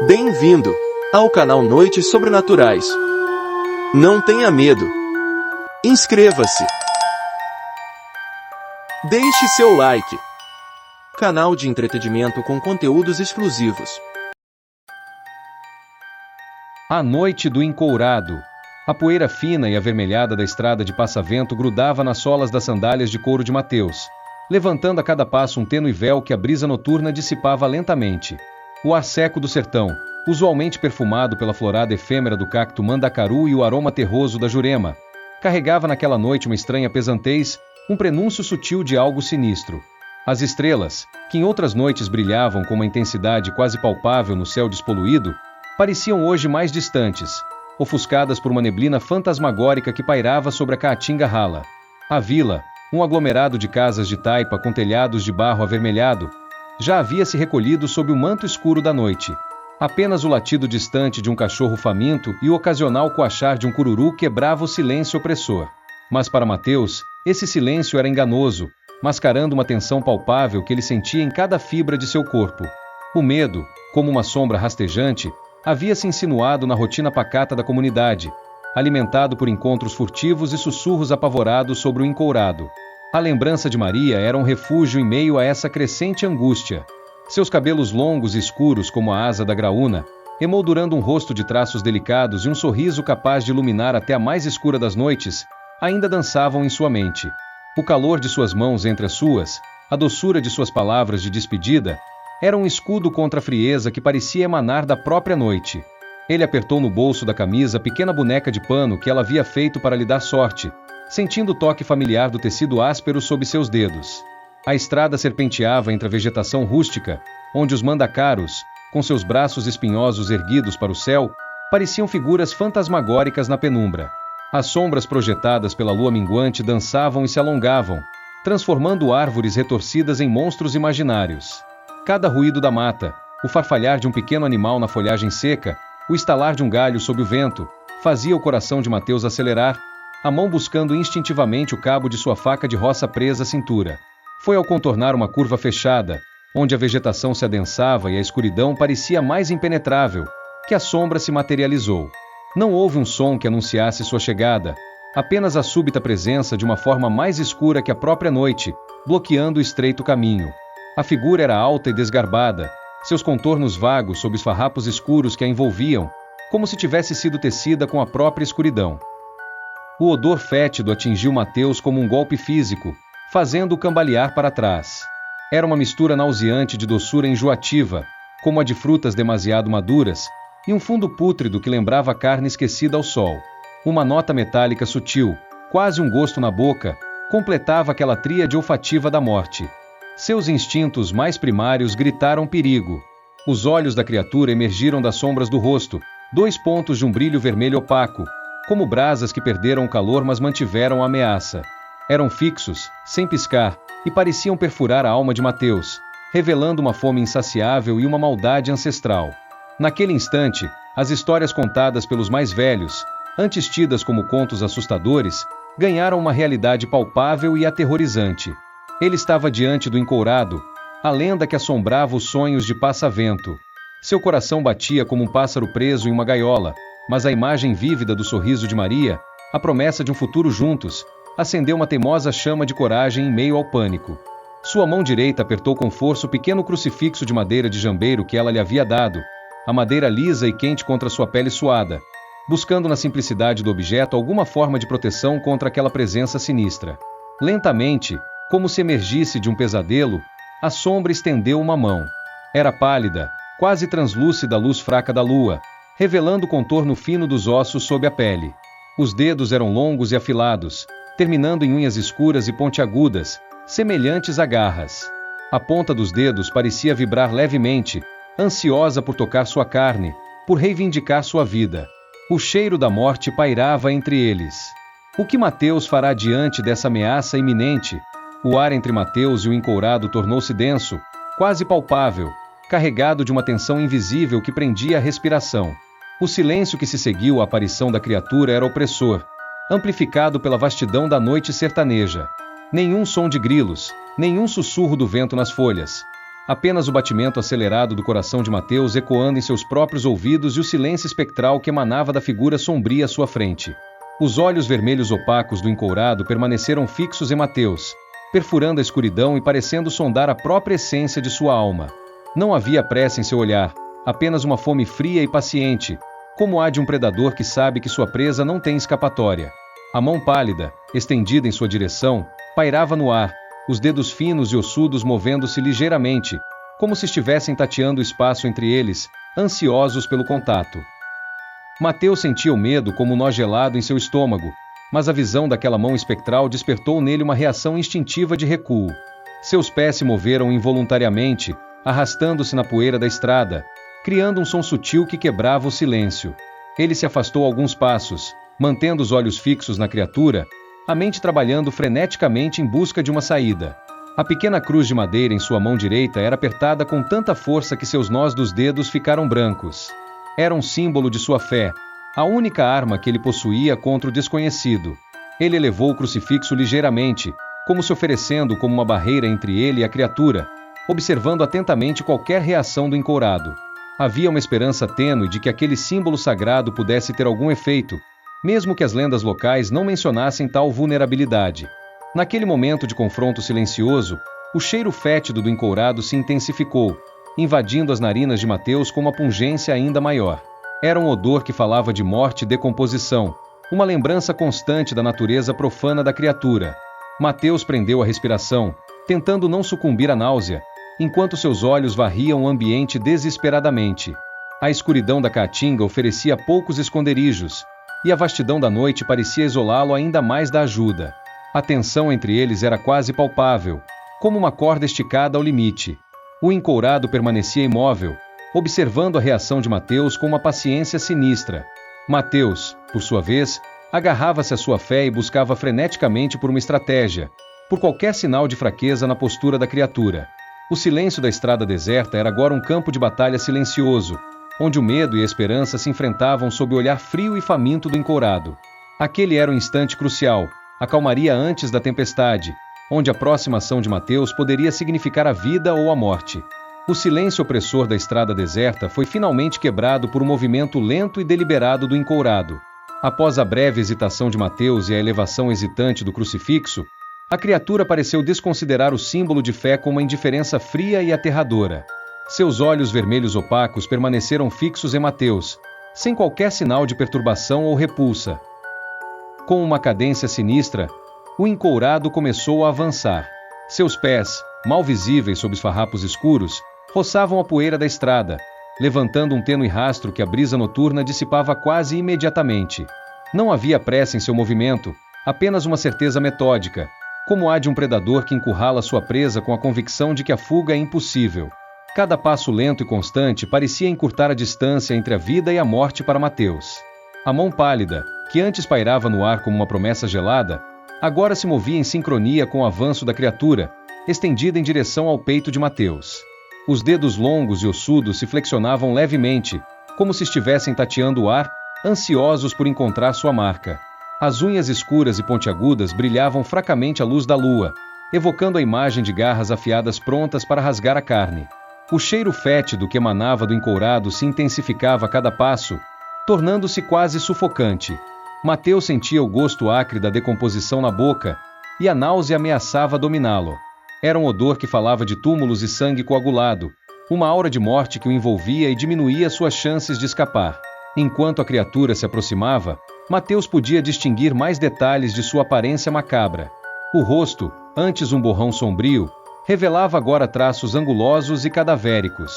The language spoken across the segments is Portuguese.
Bem-vindo ao canal Noites Sobrenaturais. Não tenha medo. Inscreva-se. Deixe seu like. Canal de entretenimento com conteúdos exclusivos. A noite do encourado. A poeira fina e avermelhada da estrada de Passavento grudava nas solas das sandálias de couro de Mateus, levantando a cada passo um tênue véu que a brisa noturna dissipava lentamente. O ar seco do sertão, usualmente perfumado pela florada efêmera do cacto mandacaru e o aroma terroso da jurema, carregava naquela noite uma estranha pesantez, um prenúncio sutil de algo sinistro. As estrelas, que em outras noites brilhavam com uma intensidade quase palpável no céu despoluído, pareciam hoje mais distantes, ofuscadas por uma neblina fantasmagórica que pairava sobre a caatinga rala. A vila, um aglomerado de casas de taipa com telhados de barro avermelhado, já havia se recolhido sob o manto escuro da noite. Apenas o latido distante de um cachorro faminto e o ocasional coachar de um cururu quebrava o silêncio opressor. Mas para Mateus, esse silêncio era enganoso, mascarando uma tensão palpável que ele sentia em cada fibra de seu corpo. O medo, como uma sombra rastejante, havia se insinuado na rotina pacata da comunidade, alimentado por encontros furtivos e sussurros apavorados sobre o encourado. A lembrança de Maria era um refúgio em meio a essa crescente angústia. Seus cabelos longos e escuros como a asa da graúna, emoldurando um rosto de traços delicados e um sorriso capaz de iluminar até a mais escura das noites, ainda dançavam em sua mente. O calor de suas mãos entre as suas, a doçura de suas palavras de despedida, era um escudo contra a frieza que parecia emanar da própria noite. Ele apertou no bolso da camisa a pequena boneca de pano que ela havia feito para lhe dar sorte, sentindo o toque familiar do tecido áspero sob seus dedos. A estrada serpenteava entre a vegetação rústica, onde os mandacaros, com seus braços espinhosos erguidos para o céu, pareciam figuras fantasmagóricas na penumbra. As sombras projetadas pela lua minguante dançavam e se alongavam, transformando árvores retorcidas em monstros imaginários. Cada ruído da mata, o farfalhar de um pequeno animal na folhagem seca, o estalar de um galho sob o vento, fazia o coração de Mateus acelerar, a mão buscando instintivamente o cabo de sua faca de roça presa à cintura. Foi ao contornar uma curva fechada, onde a vegetação se adensava e a escuridão parecia mais impenetrável, que a sombra se materializou. Não houve um som que anunciasse sua chegada, apenas a súbita presença de uma forma mais escura que a própria noite, bloqueando o estreito caminho. A figura era alta e desgarbada, seus contornos vagos sob os farrapos escuros que a envolviam, como se tivesse sido tecida com a própria escuridão. O odor fétido atingiu Mateus como um golpe físico, fazendo-o cambalear para trás. Era uma mistura nauseante de doçura enjoativa, como a de frutas demasiado maduras, e um fundo pútrido que lembrava a carne esquecida ao sol. Uma nota metálica sutil, quase um gosto na boca, completava aquela tríade olfativa da morte. Seus instintos mais primários gritaram perigo. Os olhos da criatura emergiram das sombras do rosto, dois pontos de um brilho vermelho opaco, como brasas que perderam o calor mas mantiveram a ameaça. Eram fixos, sem piscar, e pareciam perfurar a alma de Mateus, revelando uma fome insaciável e uma maldade ancestral. Naquele instante, as histórias contadas pelos mais velhos, antes tidas como contos assustadores, ganharam uma realidade palpável e aterrorizante. Ele estava diante do encourado, a lenda que assombrava os sonhos de Passavento. Seu coração batia como um pássaro preso em uma gaiola, mas a imagem vívida do sorriso de Maria, a promessa de um futuro juntos, acendeu uma teimosa chama de coragem em meio ao pânico. Sua mão direita apertou com força o pequeno crucifixo de madeira de jambeiro que ela lhe havia dado, a madeira lisa e quente contra sua pele suada, buscando na simplicidade do objeto alguma forma de proteção contra aquela presença sinistra. Lentamente, como se emergisse de um pesadelo, a sombra estendeu uma mão. Era pálida, quase translúcida à luz fraca da lua, revelando o contorno fino dos ossos sob a pele. Os dedos eram longos e afilados, terminando em unhas escuras e pontiagudas, semelhantes a garras. A ponta dos dedos parecia vibrar levemente, ansiosa por tocar sua carne, por reivindicar sua vida. O cheiro da morte pairava entre eles. O que Mateus fará diante dessa ameaça iminente? O ar entre Mateus e o encourado tornou-se denso, quase palpável, carregado de uma tensão invisível que prendia a respiração. O silêncio que se seguiu à aparição da criatura era opressor, amplificado pela vastidão da noite sertaneja. Nenhum som de grilos, nenhum sussurro do vento nas folhas. Apenas o batimento acelerado do coração de Mateus ecoando em seus próprios ouvidos e o silêncio espectral que emanava da figura sombria à sua frente. Os olhos vermelhos opacos do encourado permaneceram fixos em Mateus, perfurando a escuridão e parecendo sondar a própria essência de sua alma. Não havia pressa em seu olhar, apenas uma fome fria e paciente, como a de um predador que sabe que sua presa não tem escapatória. A mão pálida, estendida em sua direção, pairava no ar, os dedos finos e ossudos movendo-se ligeiramente, como se estivessem tateando o espaço entre eles, ansiosos pelo contato. Mateus sentia o medo como um nó gelado em seu estômago, mas a visão daquela mão espectral despertou nele uma reação instintiva de recuo. Seus pés se moveram involuntariamente, arrastando-se na poeira da estrada, criando um som sutil que quebrava o silêncio. Ele se afastou alguns passos, mantendo os olhos fixos na criatura, a mente trabalhando freneticamente em busca de uma saída. A pequena cruz de madeira em sua mão direita era apertada com tanta força que seus nós dos dedos ficaram brancos. Era um símbolo de sua fé, a única arma que ele possuía contra o desconhecido. Ele elevou o crucifixo ligeiramente, como se oferecendo como uma barreira entre ele e a criatura, observando atentamente qualquer reação do encourado. Havia uma esperança tênue de que aquele símbolo sagrado pudesse ter algum efeito, mesmo que as lendas locais não mencionassem tal vulnerabilidade. Naquele momento de confronto silencioso, o cheiro fétido do encourado se intensificou, invadindo as narinas de Mateus com uma pungência ainda maior. Era um odor que falava de morte e decomposição, uma lembrança constante da natureza profana da criatura. Mateus prendeu a respiração, tentando não sucumbir à náusea, enquanto seus olhos varriam o ambiente desesperadamente. A escuridão da caatinga oferecia poucos esconderijos, e a vastidão da noite parecia isolá-lo ainda mais da ajuda. A tensão entre eles era quase palpável, como uma corda esticada ao limite. O encourado permanecia imóvel, observando a reação de Mateus com uma paciência sinistra. Mateus, por sua vez, agarrava-se à sua fé e buscava freneticamente por uma estratégia, por qualquer sinal de fraqueza na postura da criatura. O silêncio da estrada deserta era agora um campo de batalha silencioso, onde o medo e a esperança se enfrentavam sob o olhar frio e faminto do encourado. Aquele era o instante crucial, a calmaria antes da tempestade, onde a próxima ação de Mateus poderia significar a vida ou a morte. O silêncio opressor da estrada deserta foi finalmente quebrado por um movimento lento e deliberado do encourado. Após a breve hesitação de Mateus e a elevação hesitante do crucifixo, a criatura pareceu desconsiderar o símbolo de fé com uma indiferença fria e aterradora. Seus olhos vermelhos opacos permaneceram fixos em Mateus, sem qualquer sinal de perturbação ou repulsa. Com uma cadência sinistra, o encourado começou a avançar. Seus pés, mal visíveis sob os farrapos escuros, roçavam a poeira da estrada, levantando um tênue rastro que a brisa noturna dissipava quase imediatamente. Não havia pressa em seu movimento, apenas uma certeza metódica, como a de um predador que encurrala sua presa com a convicção de que a fuga é impossível. Cada passo lento e constante parecia encurtar a distância entre a vida e a morte para Mateus. A mão pálida, que antes pairava no ar como uma promessa gelada, agora se movia em sincronia com o avanço da criatura, estendida em direção ao peito de Mateus. Os dedos longos e ossudos se flexionavam levemente, como se estivessem tateando o ar, ansiosos por encontrar sua marca. As unhas escuras e pontiagudas brilhavam fracamente à luz da lua, evocando a imagem de garras afiadas prontas para rasgar a carne. O cheiro fétido que emanava do encourado se intensificava a cada passo, tornando-se quase sufocante. Mateus sentia o gosto acre da decomposição na boca, e a náusea ameaçava dominá-lo. Era um odor que falava de túmulos e sangue coagulado, uma aura de morte que o envolvia e diminuía suas chances de escapar. Enquanto a criatura se aproximava, Mateus podia distinguir mais detalhes de sua aparência macabra. O rosto, antes um borrão sombrio, revelava agora traços angulosos e cadavéricos.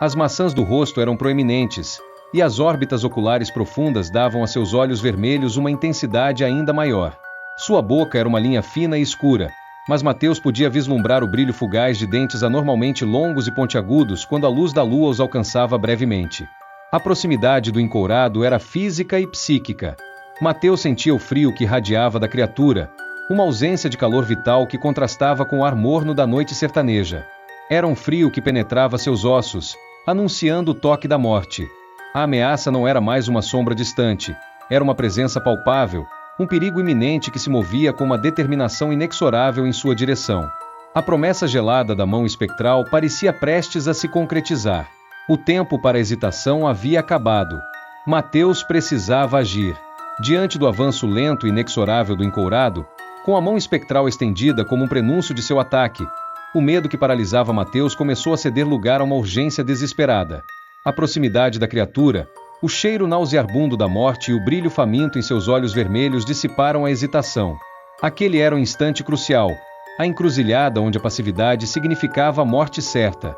As maçãs do rosto eram proeminentes, e as órbitas oculares profundas davam a seus olhos vermelhos uma intensidade ainda maior. Sua boca era uma linha fina e escura, mas Mateus podia vislumbrar o brilho fugaz de dentes anormalmente longos e pontiagudos quando a luz da lua os alcançava brevemente. A proximidade do encourado era física e psíquica. Mateus sentia o frio que irradiava da criatura, uma ausência de calor vital que contrastava com o ar morno da noite sertaneja. Era um frio que penetrava seus ossos, anunciando o toque da morte. A ameaça não era mais uma sombra distante, era uma presença palpável, um perigo iminente que se movia com uma determinação inexorável em sua direção. A promessa gelada da mão espectral parecia prestes a se concretizar. O tempo para a hesitação havia acabado. Mateus precisava agir. Diante do avanço lento e inexorável do encourado, com a mão espectral estendida como um prenúncio de seu ataque, o medo que paralisava Mateus começou a ceder lugar a uma urgência desesperada. A proximidade da criatura, o cheiro nauseabundo da morte e o brilho faminto em seus olhos vermelhos dissiparam a hesitação. Aquele era um instante crucial, a encruzilhada onde a passividade significava a morte certa.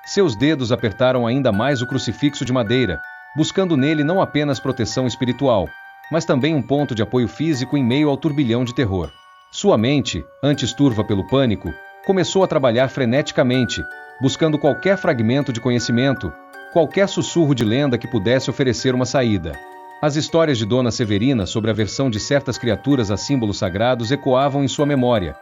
Seus dedos apertaram ainda mais o crucifixo de madeira, buscando nele não apenas proteção espiritual, mas também um ponto de apoio físico em meio ao turbilhão de terror. Sua mente, antes turva pelo pânico, começou a trabalhar freneticamente, buscando qualquer fragmento de conhecimento, qualquer sussurro de lenda que pudesse oferecer uma saída. As histórias de Dona Severina sobre a aversão de certas criaturas a símbolos sagrados ecoavam em sua memória,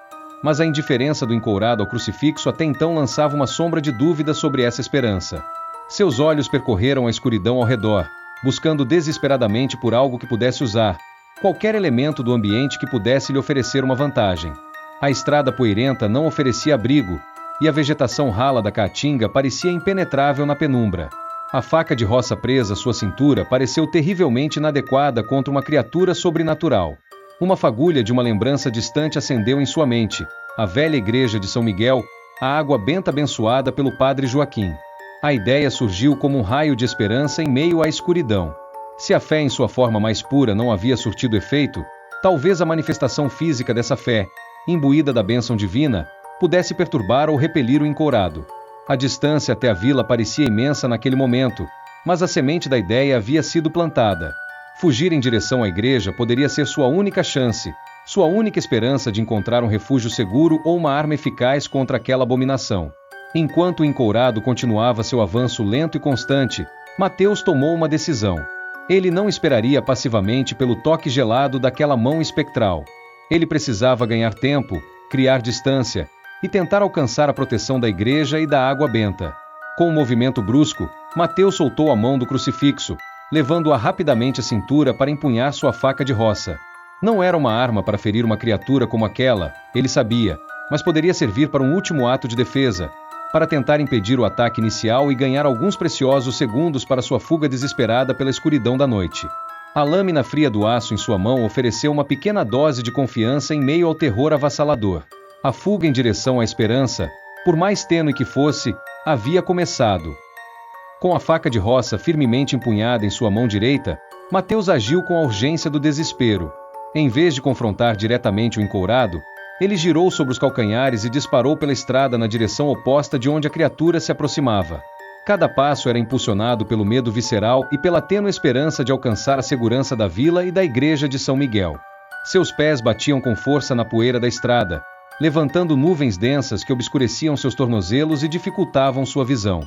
mas a indiferença do encourado ao crucifixo até então lançava uma sombra de dúvida sobre essa esperança. Seus olhos percorreram a escuridão ao redor, buscando desesperadamente por algo que pudesse usar, qualquer elemento do ambiente que pudesse lhe oferecer uma vantagem. A estrada poeirenta não oferecia abrigo, e a vegetação rala da caatinga parecia impenetrável na penumbra. A faca de roça presa à sua cintura pareceu terrivelmente inadequada contra uma criatura sobrenatural. Uma fagulha de uma lembrança distante acendeu em sua mente, a velha igreja de São Miguel, a água benta abençoada pelo padre Joaquim. A ideia surgiu como um raio de esperança em meio à escuridão. Se a fé em sua forma mais pura não havia surtido efeito, talvez a manifestação física dessa fé, imbuída da bênção divina, pudesse perturbar ou repelir o encourado. A distância até a vila parecia imensa naquele momento, mas a semente da ideia havia sido plantada. Fugir em direção à igreja poderia ser sua única chance, sua única esperança de encontrar um refúgio seguro ou uma arma eficaz contra aquela abominação. Enquanto o encourado continuava seu avanço lento e constante, Mateus tomou uma decisão. Ele não esperaria passivamente pelo toque gelado daquela mão espectral. Ele precisava ganhar tempo, criar distância e tentar alcançar a proteção da igreja e da água benta. Com um movimento brusco, Mateus soltou a mão do crucifixo, levando-a rapidamente à cintura para empunhar sua faca de roça. Não era uma arma para ferir uma criatura como aquela, ele sabia, mas poderia servir para um último ato de defesa, para tentar impedir o ataque inicial e ganhar alguns preciosos segundos para sua fuga desesperada pela escuridão da noite. A lâmina fria do aço em sua mão ofereceu uma pequena dose de confiança em meio ao terror avassalador. A fuga em direção à esperança, por mais tênue que fosse, havia começado. Com a faca de roça firmemente empunhada em sua mão direita, Mateus agiu com a urgência do desespero. Em vez de confrontar diretamente o encourado, ele girou sobre os calcanhares e disparou pela estrada na direção oposta de onde a criatura se aproximava. Cada passo era impulsionado pelo medo visceral e pela tênue esperança de alcançar a segurança da vila e da igreja de São Miguel. Seus pés batiam com força na poeira da estrada, levantando nuvens densas que obscureciam seus tornozelos e dificultavam sua visão.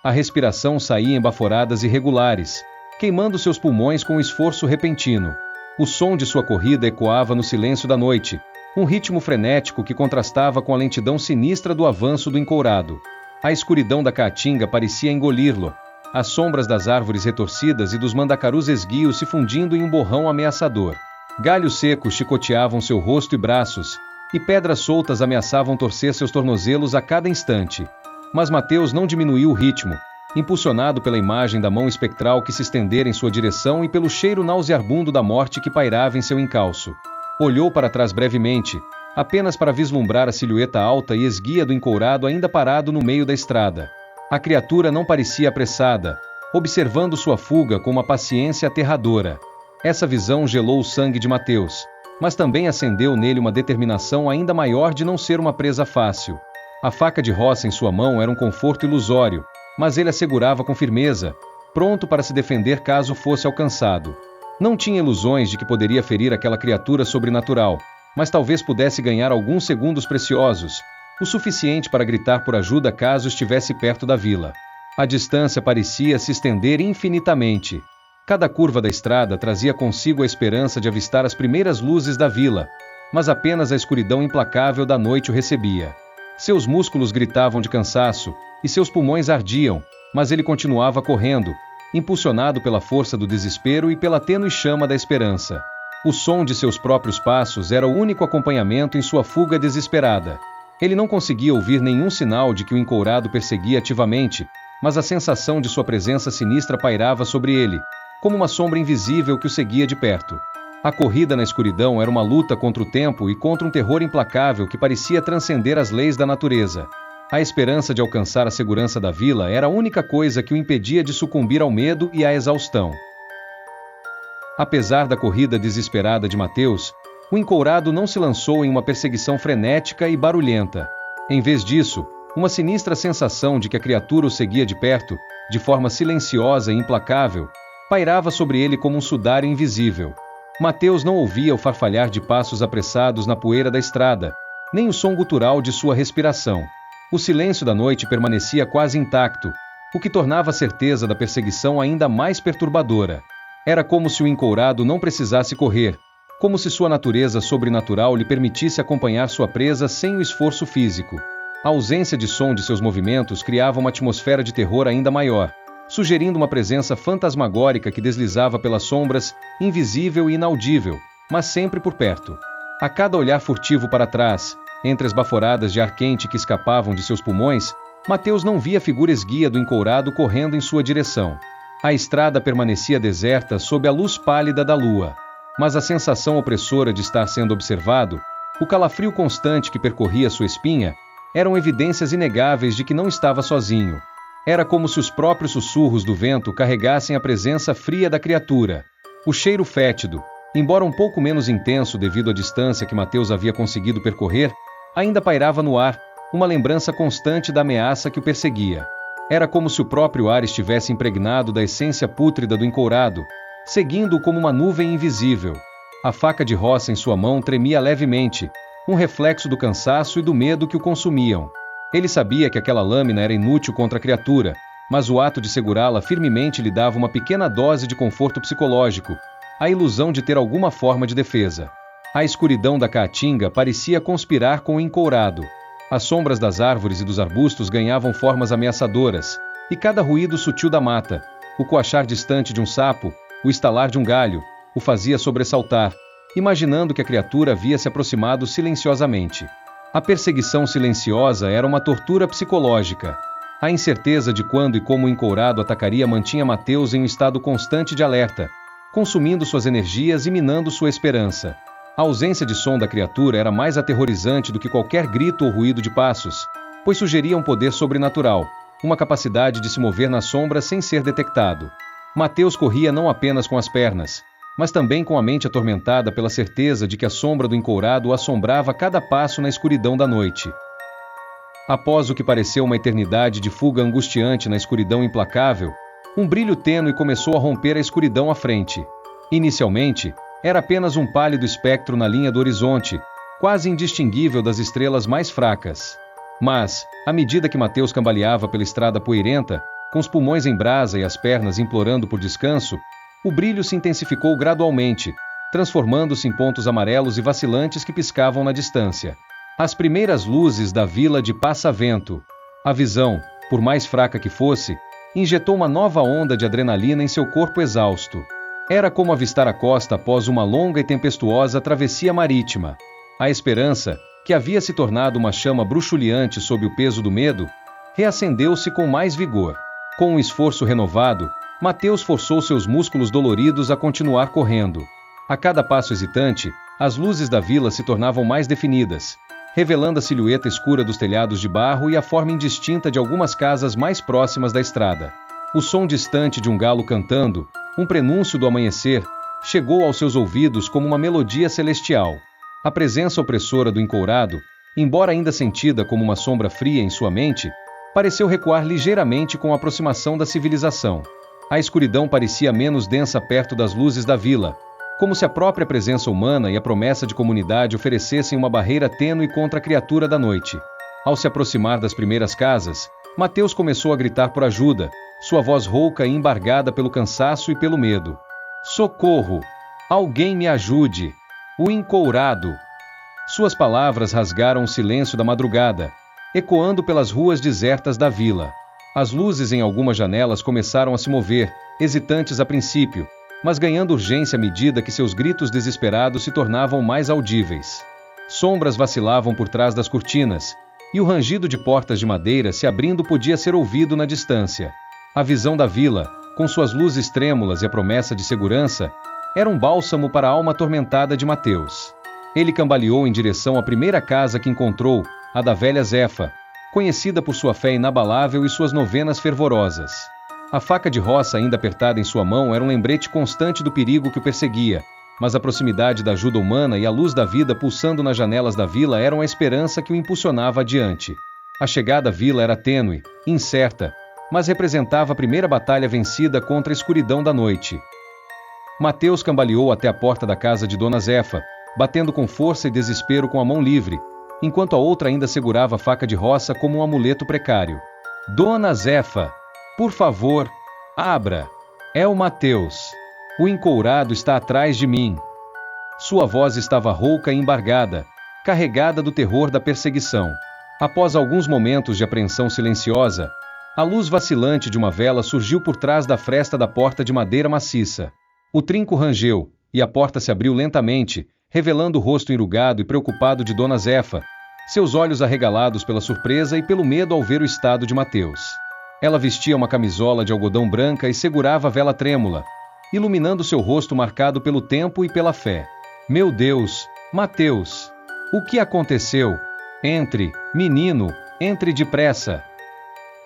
A respiração saía em baforadas irregulares, queimando seus pulmões com um esforço repentino. O som de sua corrida ecoava no silêncio da noite, um ritmo frenético que contrastava com a lentidão sinistra do avanço do encourado. A escuridão da caatinga parecia engolir-lo, as sombras das árvores retorcidas e dos mandacarus esguios se fundindo em um borrão ameaçador. Galhos secos chicoteavam seu rosto e braços, e pedras soltas ameaçavam torcer seus tornozelos a cada instante. Mas Mateus não diminuiu o ritmo, impulsionado pela imagem da mão espectral que se estendera em sua direção e pelo cheiro nauseabundo da morte que pairava em seu encalço. Olhou para trás brevemente, apenas para vislumbrar a silhueta alta e esguia do encourado ainda parado no meio da estrada. A criatura não parecia apressada, observando sua fuga com uma paciência aterradora. Essa visão gelou o sangue de Mateus, mas também acendeu nele uma determinação ainda maior de não ser uma presa fácil. A faca de roça em sua mão era um conforto ilusório, mas ele a segurava com firmeza, pronto para se defender caso fosse alcançado. Não tinha ilusões de que poderia ferir aquela criatura sobrenatural, mas talvez pudesse ganhar alguns segundos preciosos, o suficiente para gritar por ajuda caso estivesse perto da vila. A distância parecia se estender infinitamente. Cada curva da estrada trazia consigo a esperança de avistar as primeiras luzes da vila, mas apenas a escuridão implacável da noite o recebia. Seus músculos gritavam de cansaço, e seus pulmões ardiam, mas ele continuava correndo, impulsionado pela força do desespero e pela tênue chama da esperança. O som de seus próprios passos era o único acompanhamento em sua fuga desesperada. Ele não conseguia ouvir nenhum sinal de que o encourado perseguia ativamente, mas a sensação de sua presença sinistra pairava sobre ele, como uma sombra invisível que o seguia de perto. A corrida na escuridão era uma luta contra o tempo e contra um terror implacável que parecia transcender as leis da natureza. A esperança de alcançar a segurança da vila era a única coisa que o impedia de sucumbir ao medo e à exaustão. Apesar da corrida desesperada de Mateus, o encourado não se lançou em uma perseguição frenética e barulhenta. Em vez disso, uma sinistra sensação de que a criatura o seguia de perto, de forma silenciosa e implacável, pairava sobre ele como um sudário invisível. Mateus não ouvia o farfalhar de passos apressados na poeira da estrada, nem o som gutural de sua respiração. O silêncio da noite permanecia quase intacto, o que tornava a certeza da perseguição ainda mais perturbadora. Era como se o encourado não precisasse correr, como se sua natureza sobrenatural lhe permitisse acompanhar sua presa sem o esforço físico. A ausência de som de seus movimentos criava uma atmosfera de terror ainda maior, sugerindo uma presença fantasmagórica que deslizava pelas sombras, invisível e inaudível, mas sempre por perto. A cada olhar furtivo para trás, entre as baforadas de ar quente que escapavam de seus pulmões, Mateus não via a figura esguia do encourado correndo em sua direção. A estrada permanecia deserta sob a luz pálida da lua, mas a sensação opressora de estar sendo observado, o calafrio constante que percorria sua espinha, eram evidências inegáveis de que não estava sozinho. Era como se os próprios sussurros do vento carregassem a presença fria da criatura. O cheiro fétido, embora um pouco menos intenso devido à distância que Mateus havia conseguido percorrer, ainda pairava no ar, uma lembrança constante da ameaça que o perseguia. Era como se o próprio ar estivesse impregnado da essência pútrida do encourado, seguindo-o como uma nuvem invisível. A faca de roça em sua mão tremia levemente, um reflexo do cansaço e do medo que o consumiam. Ele sabia que aquela lâmina era inútil contra a criatura, mas o ato de segurá-la firmemente lhe dava uma pequena dose de conforto psicológico, a ilusão de ter alguma forma de defesa. A escuridão da caatinga parecia conspirar com o encourado. As sombras das árvores e dos arbustos ganhavam formas ameaçadoras, e cada ruído sutil da mata, o coachar distante de um sapo, o estalar de um galho, o fazia sobressaltar, imaginando que a criatura havia se aproximado silenciosamente. A perseguição silenciosa era uma tortura psicológica. A incerteza de quando e como o encourado atacaria mantinha Mateus em um estado constante de alerta, consumindo suas energias e minando sua esperança. A ausência de som da criatura era mais aterrorizante do que qualquer grito ou ruído de passos, pois sugeria um poder sobrenatural, uma capacidade de se mover na sombra sem ser detectado. Mateus corria não apenas com as pernas, mas também com a mente atormentada pela certeza de que a sombra do encourado o assombrava a cada passo na escuridão da noite. Após o que pareceu uma eternidade de fuga angustiante na escuridão implacável, um brilho tênue começou a romper a escuridão à frente. Inicialmente, era apenas um pálido espectro na linha do horizonte, quase indistinguível das estrelas mais fracas. Mas, à medida que Mateus cambaleava pela estrada poeirenta, com os pulmões em brasa e as pernas implorando por descanso, o brilho se intensificou gradualmente, transformando-se em pontos amarelos e vacilantes que piscavam na distância. As primeiras luzes da vila de Passavento. A visão, por mais fraca que fosse, injetou uma nova onda de adrenalina em seu corpo exausto. Era como avistar a costa após uma longa e tempestuosa travessia marítima. A esperança, que havia se tornado uma chama bruxuleante sob o peso do medo, reacendeu-se com mais vigor. Com um esforço renovado, Mateus forçou seus músculos doloridos a continuar correndo. A cada passo hesitante, as luzes da vila se tornavam mais definidas, revelando a silhueta escura dos telhados de barro e a forma indistinta de algumas casas mais próximas da estrada. O som distante de um galo cantando, um prenúncio do amanhecer, chegou aos seus ouvidos como uma melodia celestial. A presença opressora do encourado, embora ainda sentida como uma sombra fria em sua mente, pareceu recuar ligeiramente com a aproximação da civilização. A escuridão parecia menos densa perto das luzes da vila, como se a própria presença humana e a promessa de comunidade oferecessem uma barreira tênue contra a criatura da noite. Ao se aproximar das primeiras casas, Mateus começou a gritar por ajuda, sua voz rouca e embargada pelo cansaço e pelo medo. Socorro! Alguém me ajude! O encourado! Suas palavras rasgaram o silêncio da madrugada, ecoando pelas ruas desertas da vila. As luzes em algumas janelas começaram a se mover, hesitantes a princípio, mas ganhando urgência à medida que seus gritos desesperados se tornavam mais audíveis. Sombras vacilavam por trás das cortinas, e o rangido de portas de madeira se abrindo podia ser ouvido na distância. A visão da vila, com suas luzes trêmulas e a promessa de segurança, era um bálsamo para a alma atormentada de Mateus. Ele cambaleou em direção à primeira casa que encontrou, a da velha Zefa, conhecida por sua fé inabalável e suas novenas fervorosas. A faca de roça ainda apertada em sua mão era um lembrete constante do perigo que o perseguia, mas a proximidade da ajuda humana e a luz da vida pulsando nas janelas da vila eram a esperança que o impulsionava adiante. A chegada à vila era tênue, incerta, mas representava a primeira batalha vencida contra a escuridão da noite. Mateus cambaleou até a porta da casa de Dona Zefa, batendo com força e desespero com a mão livre, enquanto a outra ainda segurava a faca de roça como um amuleto precário. Dona Zefa, por favor, abra. É o Mateus. O encourado está atrás de mim. Sua voz estava rouca e embargada, carregada do terror da perseguição. Após alguns momentos de apreensão silenciosa, a luz vacilante de uma vela surgiu por trás da fresta da porta de madeira maciça. O trinco rangeu, e a porta se abriu lentamente, revelando o rosto enrugado e preocupado de Dona Zefa, seus olhos arregalados pela surpresa e pelo medo ao ver o estado de Mateus. Ela vestia uma camisola de algodão branca e segurava a vela trêmula, iluminando seu rosto marcado pelo tempo e pela fé. Meu Deus, Mateus! O que aconteceu? Entre, menino, entre depressa!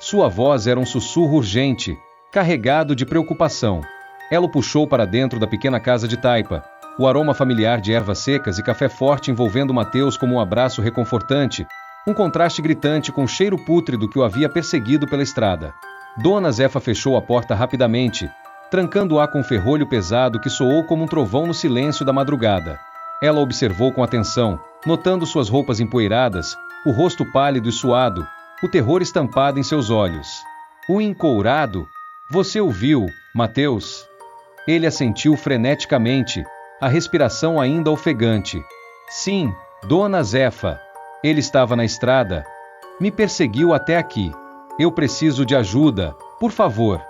Sua voz era um sussurro urgente, carregado de preocupação. Ela o puxou para dentro da pequena casa de taipa, o aroma familiar de ervas secas e café forte envolvendo Mateus como um abraço reconfortante, um contraste gritante com o cheiro pútrido que o havia perseguido pela estrada. Dona Zefa fechou a porta rapidamente, trancando-a com um ferrolho pesado que soou como um trovão no silêncio da madrugada. Ela observou com atenção, notando suas roupas empoeiradas, o rosto pálido e suado, o terror estampado em seus olhos. O encourado? Você o viu, Mateus? Ele assentiu freneticamente, a respiração ainda ofegante. Sim, Dona Zefa. Ele estava na estrada. Me perseguiu até aqui. Eu preciso de ajuda, por favor.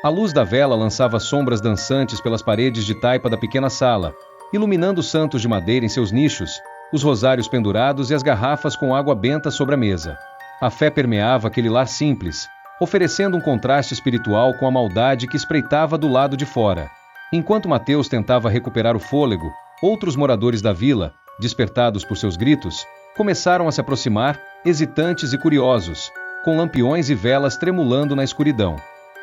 A luz da vela lançava sombras dançantes pelas paredes de taipa da pequena sala, iluminando os santos de madeira em seus nichos, os rosários pendurados e as garrafas com água benta sobre a mesa. A fé permeava aquele lar simples, oferecendo um contraste espiritual com a maldade que espreitava do lado de fora. Enquanto Mateus tentava recuperar o fôlego, outros moradores da vila, despertados por seus gritos, começaram a se aproximar, hesitantes e curiosos, com lampiões e velas tremulando na escuridão.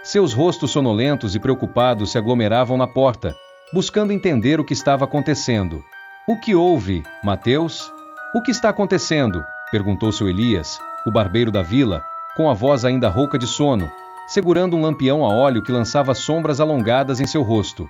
Seus rostos sonolentos e preocupados se aglomeravam na porta, buscando entender o que estava acontecendo. O que houve, Mateus? O que está acontecendo? Perguntou seu Elias, o barbeiro da vila, com a voz ainda rouca de sono, segurando um lampião a óleo que lançava sombras alongadas em seu rosto.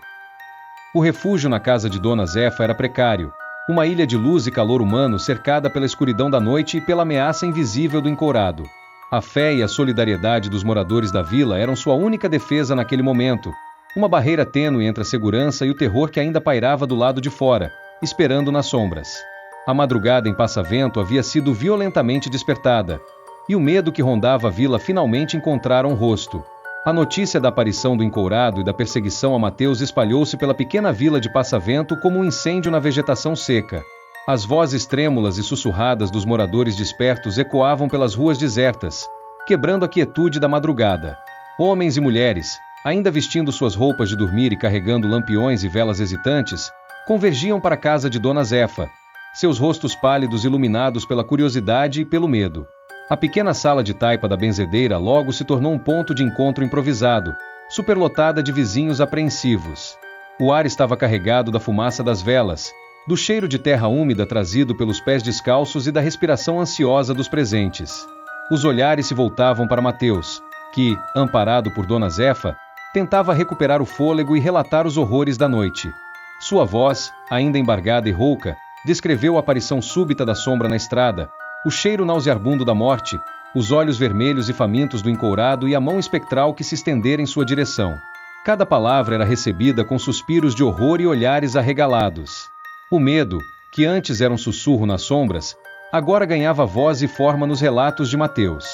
O refúgio na casa de Dona Zefa era precário, uma ilha de luz e calor humano cercada pela escuridão da noite e pela ameaça invisível do encourado. A fé e a solidariedade dos moradores da vila eram sua única defesa naquele momento, uma barreira tênue entre a segurança e o terror que ainda pairava do lado de fora, esperando nas sombras. A madrugada em Passavento havia sido violentamente despertada, e o medo que rondava a vila finalmente encontrara um rosto. A notícia da aparição do encourado e da perseguição a Mateus espalhou-se pela pequena vila de Passavento como um incêndio na vegetação seca. As vozes trêmulas e sussurradas dos moradores despertos ecoavam pelas ruas desertas, quebrando a quietude da madrugada. Homens e mulheres, ainda vestindo suas roupas de dormir e carregando lampiões e velas hesitantes, convergiam para a casa de Dona Zefa, seus rostos pálidos iluminados pela curiosidade e pelo medo. A pequena sala de taipa da benzedeira logo se tornou um ponto de encontro improvisado, superlotada de vizinhos apreensivos. O ar estava carregado da fumaça das velas, do cheiro de terra úmida trazido pelos pés descalços e da respiração ansiosa dos presentes. Os olhares se voltavam para Mateus, que, amparado por Dona Zefa, tentava recuperar o fôlego e relatar os horrores da noite. Sua voz, ainda embargada e rouca, descreveu a aparição súbita da sombra na estrada, o cheiro nauseabundo da morte, os olhos vermelhos e famintos do encourado e a mão espectral que se estendera em sua direção. Cada palavra era recebida com suspiros de horror e olhares arregalados. O medo, que antes era um sussurro nas sombras, agora ganhava voz e forma nos relatos de Mateus.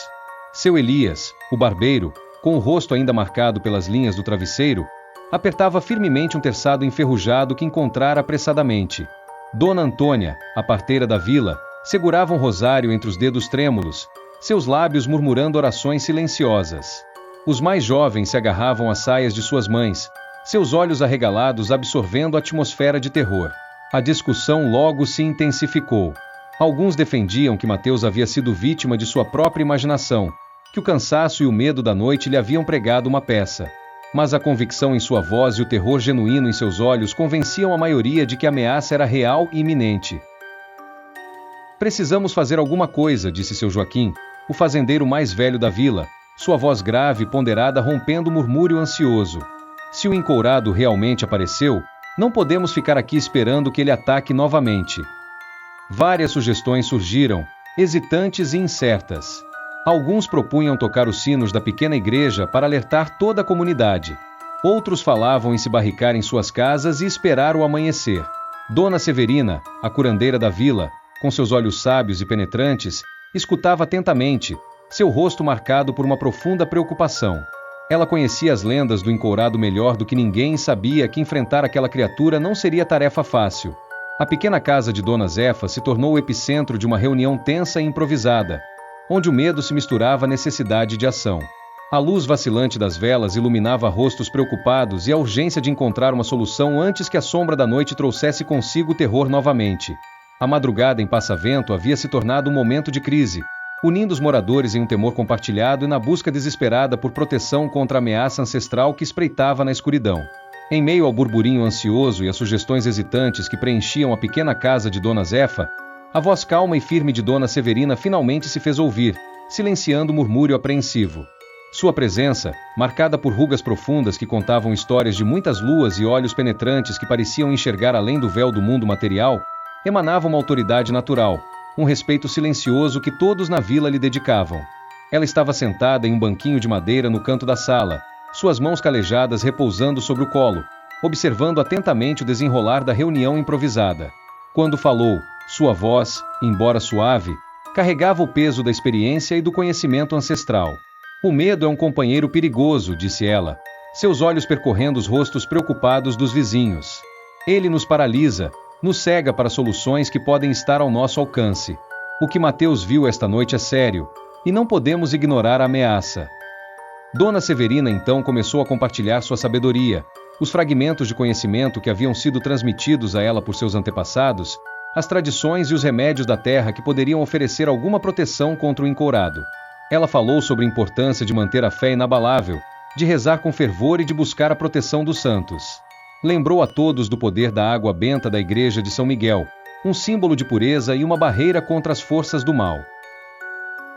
Seu Elias, o barbeiro, com o rosto ainda marcado pelas linhas do travesseiro, apertava firmemente um terçado enferrujado que encontrara apressadamente. Dona Antônia, a parteira da vila, segurava um rosário entre os dedos trêmulos, seus lábios murmurando orações silenciosas. Os mais jovens se agarravam às saias de suas mães, seus olhos arregalados absorvendo a atmosfera de terror. A discussão logo se intensificou. Alguns defendiam que Mateus havia sido vítima de sua própria imaginação, que o cansaço e o medo da noite lhe haviam pregado uma peça. Mas a convicção em sua voz e o terror genuíno em seus olhos convenciam a maioria de que a ameaça era real e iminente. Precisamos fazer alguma coisa, disse seu Joaquim, o fazendeiro mais velho da vila, sua voz grave e ponderada rompendo o murmúrio ansioso. Se o encourado realmente apareceu, não podemos ficar aqui esperando que ele ataque novamente. Várias sugestões surgiram, hesitantes e incertas. Alguns propunham tocar os sinos da pequena igreja para alertar toda a comunidade. Outros falavam em se barricar em suas casas e esperar o amanhecer. Dona Severina, a curandeira da vila, com seus olhos sábios e penetrantes, escutava atentamente, seu rosto marcado por uma profunda preocupação. Ela conhecia as lendas do encourado melhor do que ninguém e sabia que enfrentar aquela criatura não seria tarefa fácil. A pequena casa de Dona Zefa se tornou o epicentro de uma reunião tensa e improvisada, onde o medo se misturava à necessidade de ação. A luz vacilante das velas iluminava rostos preocupados e a urgência de encontrar uma solução antes que a sombra da noite trouxesse consigo o terror novamente. A madrugada em Passavento havia se tornado um momento de crise, unindo os moradores em um temor compartilhado e na busca desesperada por proteção contra a ameaça ancestral que espreitava na escuridão. Em meio ao burburinho ansioso e às sugestões hesitantes que preenchiam a pequena casa de Dona Zefa, a voz calma e firme de Dona Severina finalmente se fez ouvir, silenciando o murmúrio apreensivo. Sua presença, marcada por rugas profundas que contavam histórias de muitas luas e olhos penetrantes que pareciam enxergar além do véu do mundo material, emanava uma autoridade natural, um respeito silencioso que todos na vila lhe dedicavam. Ela estava sentada em um banquinho de madeira no canto da sala, suas mãos calejadas repousando sobre o colo, observando atentamente o desenrolar da reunião improvisada. Quando falou, sua voz, embora suave, carregava o peso da experiência e do conhecimento ancestral. O medo é um companheiro perigoso, disse ela, seus olhos percorrendo os rostos preocupados dos vizinhos. Ele nos paralisa, nos cega para soluções que podem estar ao nosso alcance. O que Mateus viu esta noite é sério, e não podemos ignorar a ameaça. Dona Severina então começou a compartilhar sua sabedoria, os fragmentos de conhecimento que haviam sido transmitidos a ela por seus antepassados, as tradições e os remédios da terra que poderiam oferecer alguma proteção contra o encourado. Ela falou sobre a importância de manter a fé inabalável, de rezar com fervor e de buscar a proteção dos santos. Lembrou a todos do poder da água benta da igreja de São Miguel, um símbolo de pureza e uma barreira contra as forças do mal.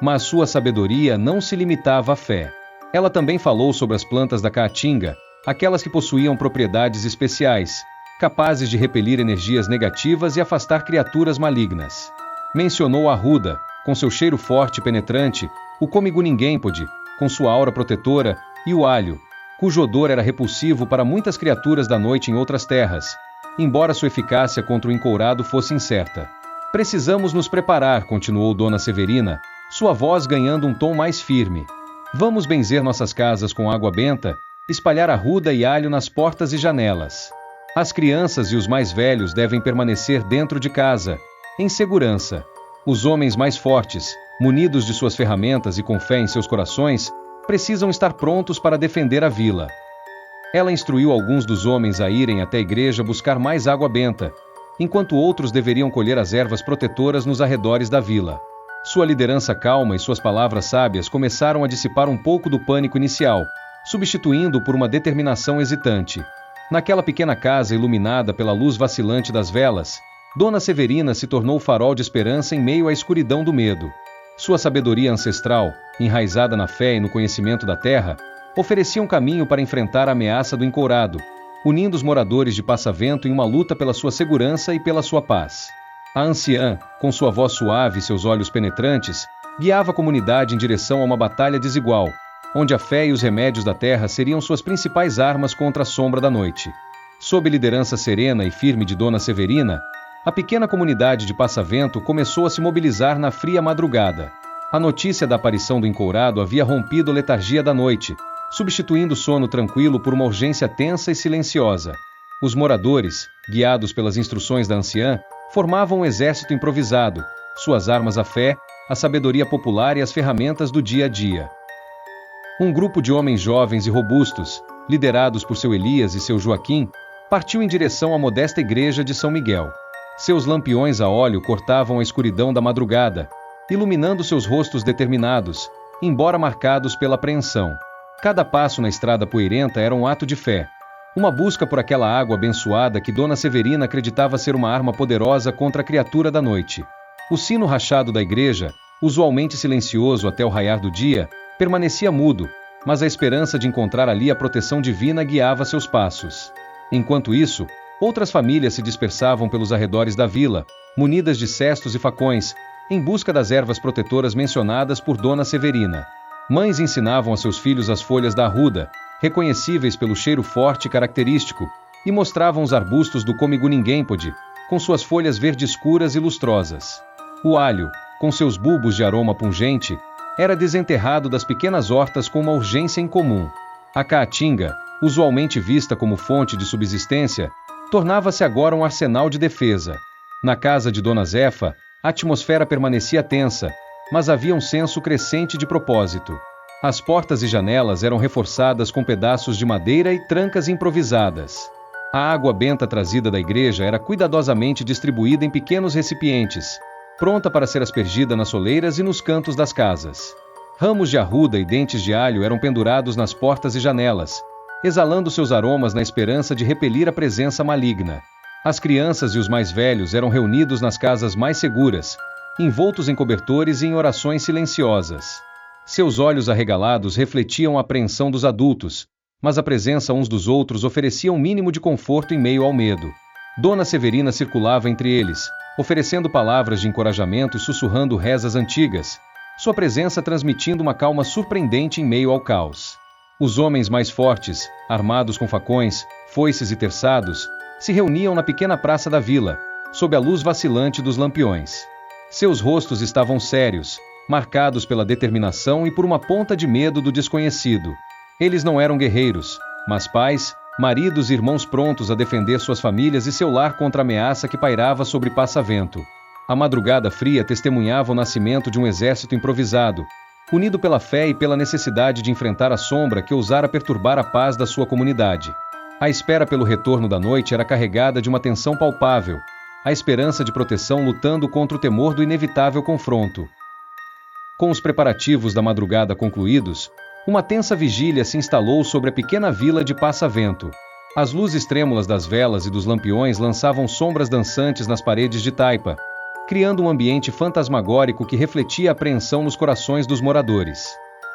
Mas sua sabedoria não se limitava à fé. Ela também falou sobre as plantas da caatinga, aquelas que possuíam propriedades especiais, capazes de repelir energias negativas e afastar criaturas malignas. Mencionou a arruda, com seu cheiro forte e penetrante, o comiguninguêmpode, com sua aura protetora, e o alho, cujo odor era repulsivo para muitas criaturas da noite em outras terras, embora sua eficácia contra o encourado fosse incerta. Precisamos nos preparar, continuou Dona Severina, sua voz ganhando um tom mais firme. Vamos benzer nossas casas com água benta, espalhar arruda e alho nas portas e janelas. As crianças e os mais velhos devem permanecer dentro de casa, em segurança. Os homens mais fortes, munidos de suas ferramentas e com fé em seus corações, precisam estar prontos para defender a vila. Ela instruiu alguns dos homens a irem até a igreja buscar mais água benta, enquanto outros deveriam colher as ervas protetoras nos arredores da vila. Sua liderança calma e suas palavras sábias começaram a dissipar um pouco do pânico inicial, substituindo-o por uma determinação hesitante. Naquela pequena casa iluminada pela luz vacilante das velas, Dona Severina se tornou o farol de esperança em meio à escuridão do medo. Sua sabedoria ancestral, enraizada na fé e no conhecimento da terra, oferecia um caminho para enfrentar a ameaça do encourado, unindo os moradores de Passavento em uma luta pela sua segurança e pela sua paz. A anciã, com sua voz suave e seus olhos penetrantes, guiava a comunidade em direção a uma batalha desigual, onde a fé e os remédios da terra seriam suas principais armas contra a sombra da noite. Sob liderança serena e firme de Dona Severina, a pequena comunidade de Passavento começou a se mobilizar na fria madrugada. A notícia da aparição do encourado havia rompido a letargia da noite, substituindo o sono tranquilo por uma urgência tensa e silenciosa. Os moradores, guiados pelas instruções da anciã, formavam um exército improvisado, suas armas a fé, a sabedoria popular e as ferramentas do dia a dia. Um grupo de homens jovens e robustos, liderados por seu Elias e seu Joaquim, partiu em direção à modesta igreja de São Miguel. Seus lampiões a óleo cortavam a escuridão da madrugada, iluminando seus rostos determinados, embora marcados pela apreensão. Cada passo na estrada poeirenta era um ato de fé, uma busca por aquela água abençoada que Dona Severina acreditava ser uma arma poderosa contra a criatura da noite. O sino rachado da igreja, usualmente silencioso até o raiar do dia, permanecia mudo, mas a esperança de encontrar ali a proteção divina guiava seus passos. Enquanto isso, outras famílias se dispersavam pelos arredores da vila, munidas de cestos e facões, em busca das ervas protetoras mencionadas por Dona Severina. Mães ensinavam a seus filhos as folhas da arruda, reconhecíveis pelo cheiro forte e característico, e mostravam os arbustos do Comiguninguempode, com suas folhas verde escuras e lustrosas. O alho, com seus bulbos de aroma pungente, era desenterrado das pequenas hortas com uma urgência incomum. A caatinga, usualmente vista como fonte de subsistência, tornava-se agora um arsenal de defesa. Na casa de Dona Zefa, a atmosfera permanecia tensa, mas havia um senso crescente de propósito. As portas e janelas eram reforçadas com pedaços de madeira e trancas improvisadas. A água benta trazida da igreja era cuidadosamente distribuída em pequenos recipientes, pronta para ser aspergida nas soleiras e nos cantos das casas. Ramos de arruda e dentes de alho eram pendurados nas portas e janelas, exalando seus aromas na esperança de repelir a presença maligna. As crianças e os mais velhos eram reunidos nas casas mais seguras, envoltos em cobertores e em orações silenciosas. Seus olhos arregalados refletiam a apreensão dos adultos, mas a presença uns dos outros oferecia um mínimo de conforto em meio ao medo. Dona Severina circulava entre eles, oferecendo palavras de encorajamento e sussurrando rezas antigas, sua presença transmitindo uma calma surpreendente em meio ao caos. Os homens mais fortes, armados com facões, foices e terçados, se reuniam na pequena praça da vila, sob a luz vacilante dos lampiões. Seus rostos estavam sérios, marcados pela determinação e por uma ponta de medo do desconhecido. Eles não eram guerreiros, mas pais, maridos e irmãos prontos a defender suas famílias e seu lar contra a ameaça que pairava sobre Passavento. A madrugada fria testemunhava o nascimento de um exército improvisado, unido pela fé e pela necessidade de enfrentar a sombra que ousara perturbar a paz da sua comunidade. A espera pelo retorno da noite era carregada de uma tensão palpável, a esperança de proteção lutando contra o temor do inevitável confronto. Com os preparativos da madrugada concluídos, uma tensa vigília se instalou sobre a pequena vila de Passavento. As luzes trêmulas das velas e dos lampiões lançavam sombras dançantes nas paredes de taipa, criando um ambiente fantasmagórico que refletia a apreensão nos corações dos moradores.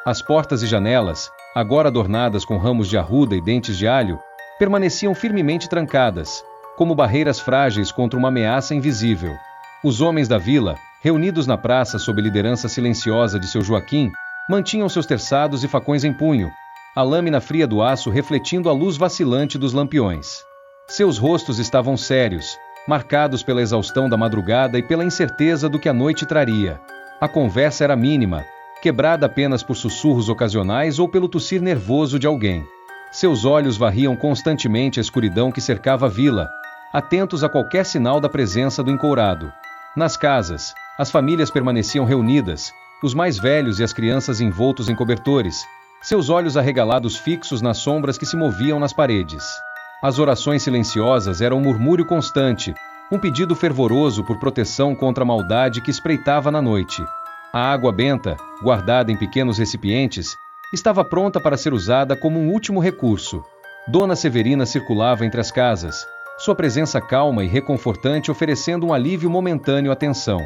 As portas e janelas, agora adornadas com ramos de arruda e dentes de alho, permaneciam firmemente trancadas, como barreiras frágeis contra uma ameaça invisível. Os homens da vila, reunidos na praça sob a liderança silenciosa de seu Joaquim, mantinham seus terçados e facões em punho, a lâmina fria do aço refletindo a luz vacilante dos lampiões. Seus rostos estavam sérios, marcados pela exaustão da madrugada e pela incerteza do que a noite traria. A conversa era mínima, quebrada apenas por sussurros ocasionais ou pelo tossir nervoso de alguém. Seus olhos varriam constantemente a escuridão que cercava a vila, atentos a qualquer sinal da presença do encourado. Nas casas, as famílias permaneciam reunidas, os mais velhos e as crianças envoltos em cobertores, seus olhos arregalados fixos nas sombras que se moviam nas paredes. As orações silenciosas eram um murmúrio constante, um pedido fervoroso por proteção contra a maldade que espreitava na noite. A água benta, guardada em pequenos recipientes, estava pronta para ser usada como um último recurso. Dona Severina circulava entre as casas, sua presença calma e reconfortante oferecendo um alívio momentâneo à tensão.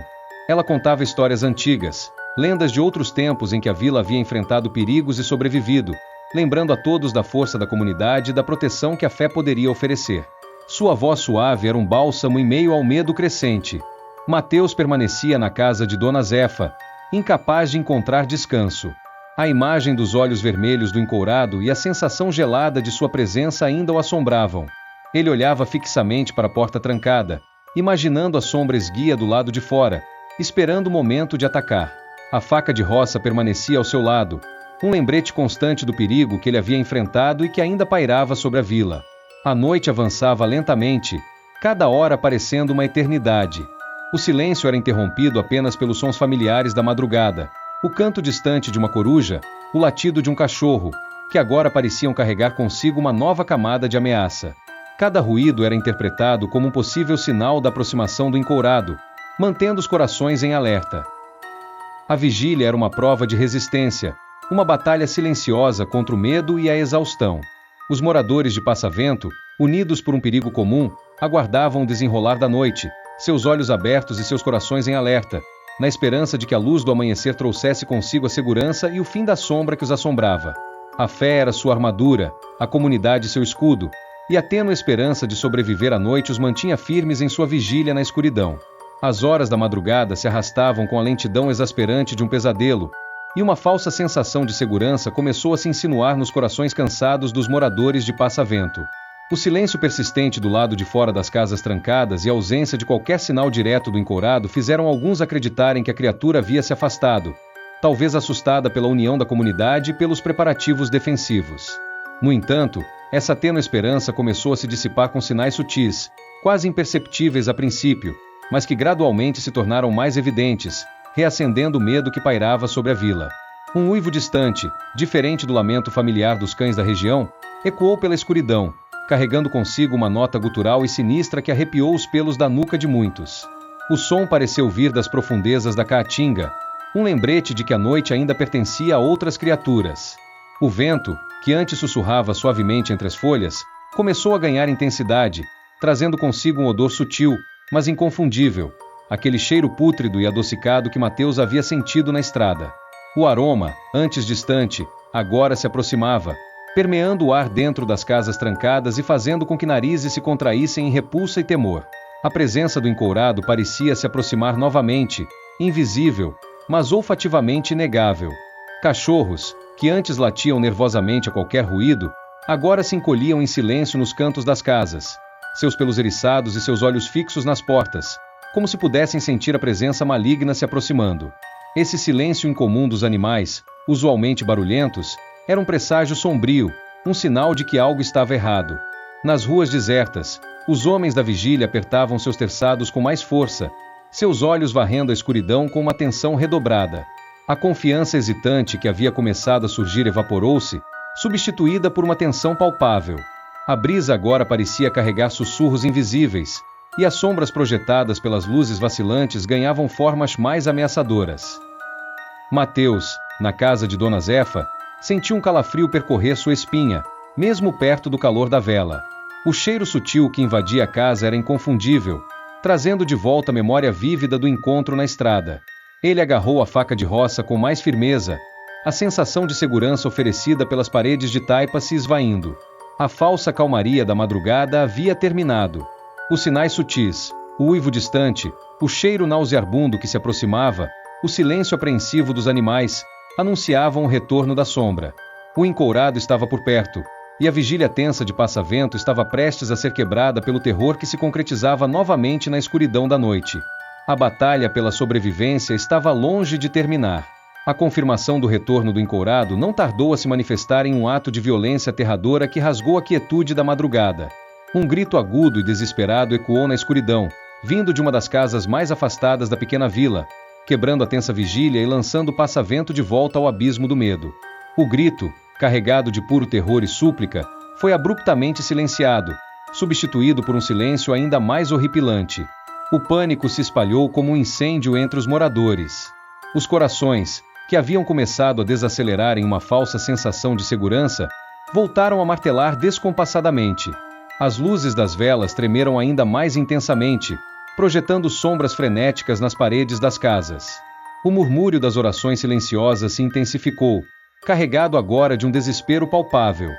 Ela contava histórias antigas, lendas de outros tempos em que a vila havia enfrentado perigos e sobrevivido, lembrando a todos da força da comunidade e da proteção que a fé poderia oferecer. Sua voz suave era um bálsamo em meio ao medo crescente. Mateus permanecia na casa de Dona Zefa, incapaz de encontrar descanso. A imagem dos olhos vermelhos do encourado e a sensação gelada de sua presença ainda o assombravam. Ele olhava fixamente para a porta trancada, imaginando a sombra esguia do lado de fora, esperando o momento de atacar. A faca de roça permanecia ao seu lado, um lembrete constante do perigo que ele havia enfrentado e que ainda pairava sobre a vila. A noite avançava lentamente, cada hora parecendo uma eternidade. O silêncio era interrompido apenas pelos sons familiares da madrugada, o canto distante de uma coruja, o latido de um cachorro, que agora pareciam carregar consigo uma nova camada de ameaça. Cada ruído era interpretado como um possível sinal da aproximação do encourado, mantendo os corações em alerta. A vigília era uma prova de resistência, uma batalha silenciosa contra o medo e a exaustão. Os moradores de Passavento, unidos por um perigo comum, aguardavam o desenrolar da noite, seus olhos abertos e seus corações em alerta, na esperança de que a luz do amanhecer trouxesse consigo a segurança e o fim da sombra que os assombrava. A fé era sua armadura, a comunidade seu escudo, e a tênue esperança de sobreviver à noite os mantinha firmes em sua vigília na escuridão. As horas da madrugada se arrastavam com a lentidão exasperante de um pesadelo, e uma falsa sensação de segurança começou a se insinuar nos corações cansados dos moradores de Passavento. O silêncio persistente do lado de fora das casas trancadas e a ausência de qualquer sinal direto do encourado fizeram alguns acreditarem que a criatura havia se afastado, talvez assustada pela união da comunidade e pelos preparativos defensivos. No entanto, essa tênue esperança começou a se dissipar com sinais sutis, quase imperceptíveis a princípio, mas que gradualmente se tornaram mais evidentes, reacendendo o medo que pairava sobre a vila. Um uivo distante, diferente do lamento familiar dos cães da região, ecoou pela escuridão, carregando consigo uma nota gutural e sinistra que arrepiou os pelos da nuca de muitos. O som pareceu vir das profundezas da caatinga, um lembrete de que a noite ainda pertencia a outras criaturas. O vento, que antes sussurrava suavemente entre as folhas, começou a ganhar intensidade, trazendo consigo um odor sutil, mas inconfundível, aquele cheiro pútrido e adocicado que Mateus havia sentido na estrada. O aroma, antes distante, agora se aproximava, permeando o ar dentro das casas trancadas e fazendo com que narizes se contraíssem em repulsa e temor. A presença do encourado parecia se aproximar novamente, invisível, mas olfativamente inegável. Cachorros, que antes latiam nervosamente a qualquer ruído, agora se encolhiam em silêncio nos cantos das casas, seus pelos eriçados e seus olhos fixos nas portas, como se pudessem sentir a presença maligna se aproximando. Esse silêncio incomum dos animais, usualmente barulhentos, era um presságio sombrio, um sinal de que algo estava errado. Nas ruas desertas, os homens da vigília apertavam seus terçados com mais força, seus olhos varrendo a escuridão com uma atenção redobrada. A confiança hesitante que havia começado a surgir evaporou-se, substituída por uma tensão palpável. A brisa agora parecia carregar sussurros invisíveis, e as sombras projetadas pelas luzes vacilantes ganhavam formas mais ameaçadoras. Mateus, na casa de Dona Zefa, sentiu um calafrio percorrer sua espinha, mesmo perto do calor da vela. O cheiro sutil que invadia a casa era inconfundível, trazendo de volta a memória vívida do encontro na estrada. Ele agarrou a faca de roça com mais firmeza, a sensação de segurança oferecida pelas paredes de taipa se esvaindo. A falsa calmaria da madrugada havia terminado. Os sinais sutis, o uivo distante, o cheiro nauseabundo que se aproximava, o silêncio apreensivo dos animais, anunciavam o retorno da sombra. O encourado estava por perto, e a vigília tensa de Passavento estava prestes a ser quebrada pelo terror que se concretizava novamente na escuridão da noite. A batalha pela sobrevivência estava longe de terminar. A confirmação do retorno do encourado não tardou a se manifestar em um ato de violência aterradora que rasgou a quietude da madrugada. Um grito agudo e desesperado ecoou na escuridão, vindo de uma das casas mais afastadas da pequena vila, quebrando a tensa vigília e lançando Passavento de volta ao abismo do medo. O grito, carregado de puro terror e súplica, foi abruptamente silenciado, substituído por um silêncio ainda mais horripilante. O pânico se espalhou como um incêndio entre os moradores. Os corações, que haviam começado a desacelerar em uma falsa sensação de segurança, voltaram a martelar descompassadamente. As luzes das velas tremeram ainda mais intensamente, projetando sombras frenéticas nas paredes das casas. O murmúrio das orações silenciosas se intensificou, carregado agora de um desespero palpável.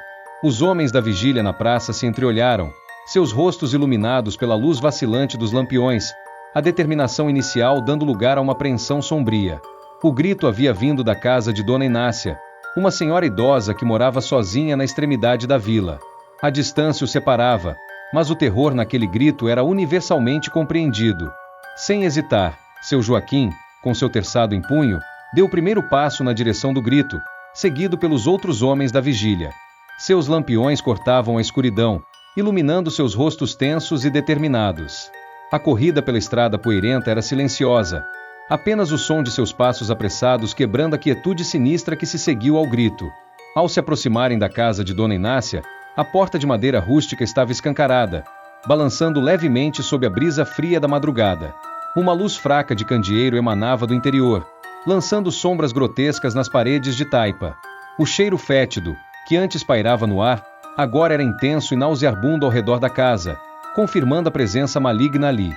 Os homens da vigília na praça se entreolharam, seus rostos iluminados pela luz vacilante dos lampiões, a determinação inicial dando lugar a uma apreensão sombria. O grito havia vindo da casa de Dona Inácia, uma senhora idosa que morava sozinha na extremidade da vila. A distância o separava, mas o terror naquele grito era universalmente compreendido. Sem hesitar, seu Joaquim, com seu terçado em punho, deu o primeiro passo na direção do grito, seguido pelos outros homens da vigília. Seus lampiões cortavam a escuridão, iluminando seus rostos tensos e determinados. A corrida pela estrada poeirenta era silenciosa, apenas o som de seus passos apressados quebrando a quietude sinistra que se seguiu ao grito. Ao se aproximarem da casa de Dona Inácia, a porta de madeira rústica estava escancarada, balançando levemente sob a brisa fria da madrugada. Uma luz fraca de candeeiro emanava do interior, lançando sombras grotescas nas paredes de taipa. O cheiro fétido, que antes pairava no ar, agora era intenso e nauseabundo ao redor da casa, confirmando a presença maligna ali.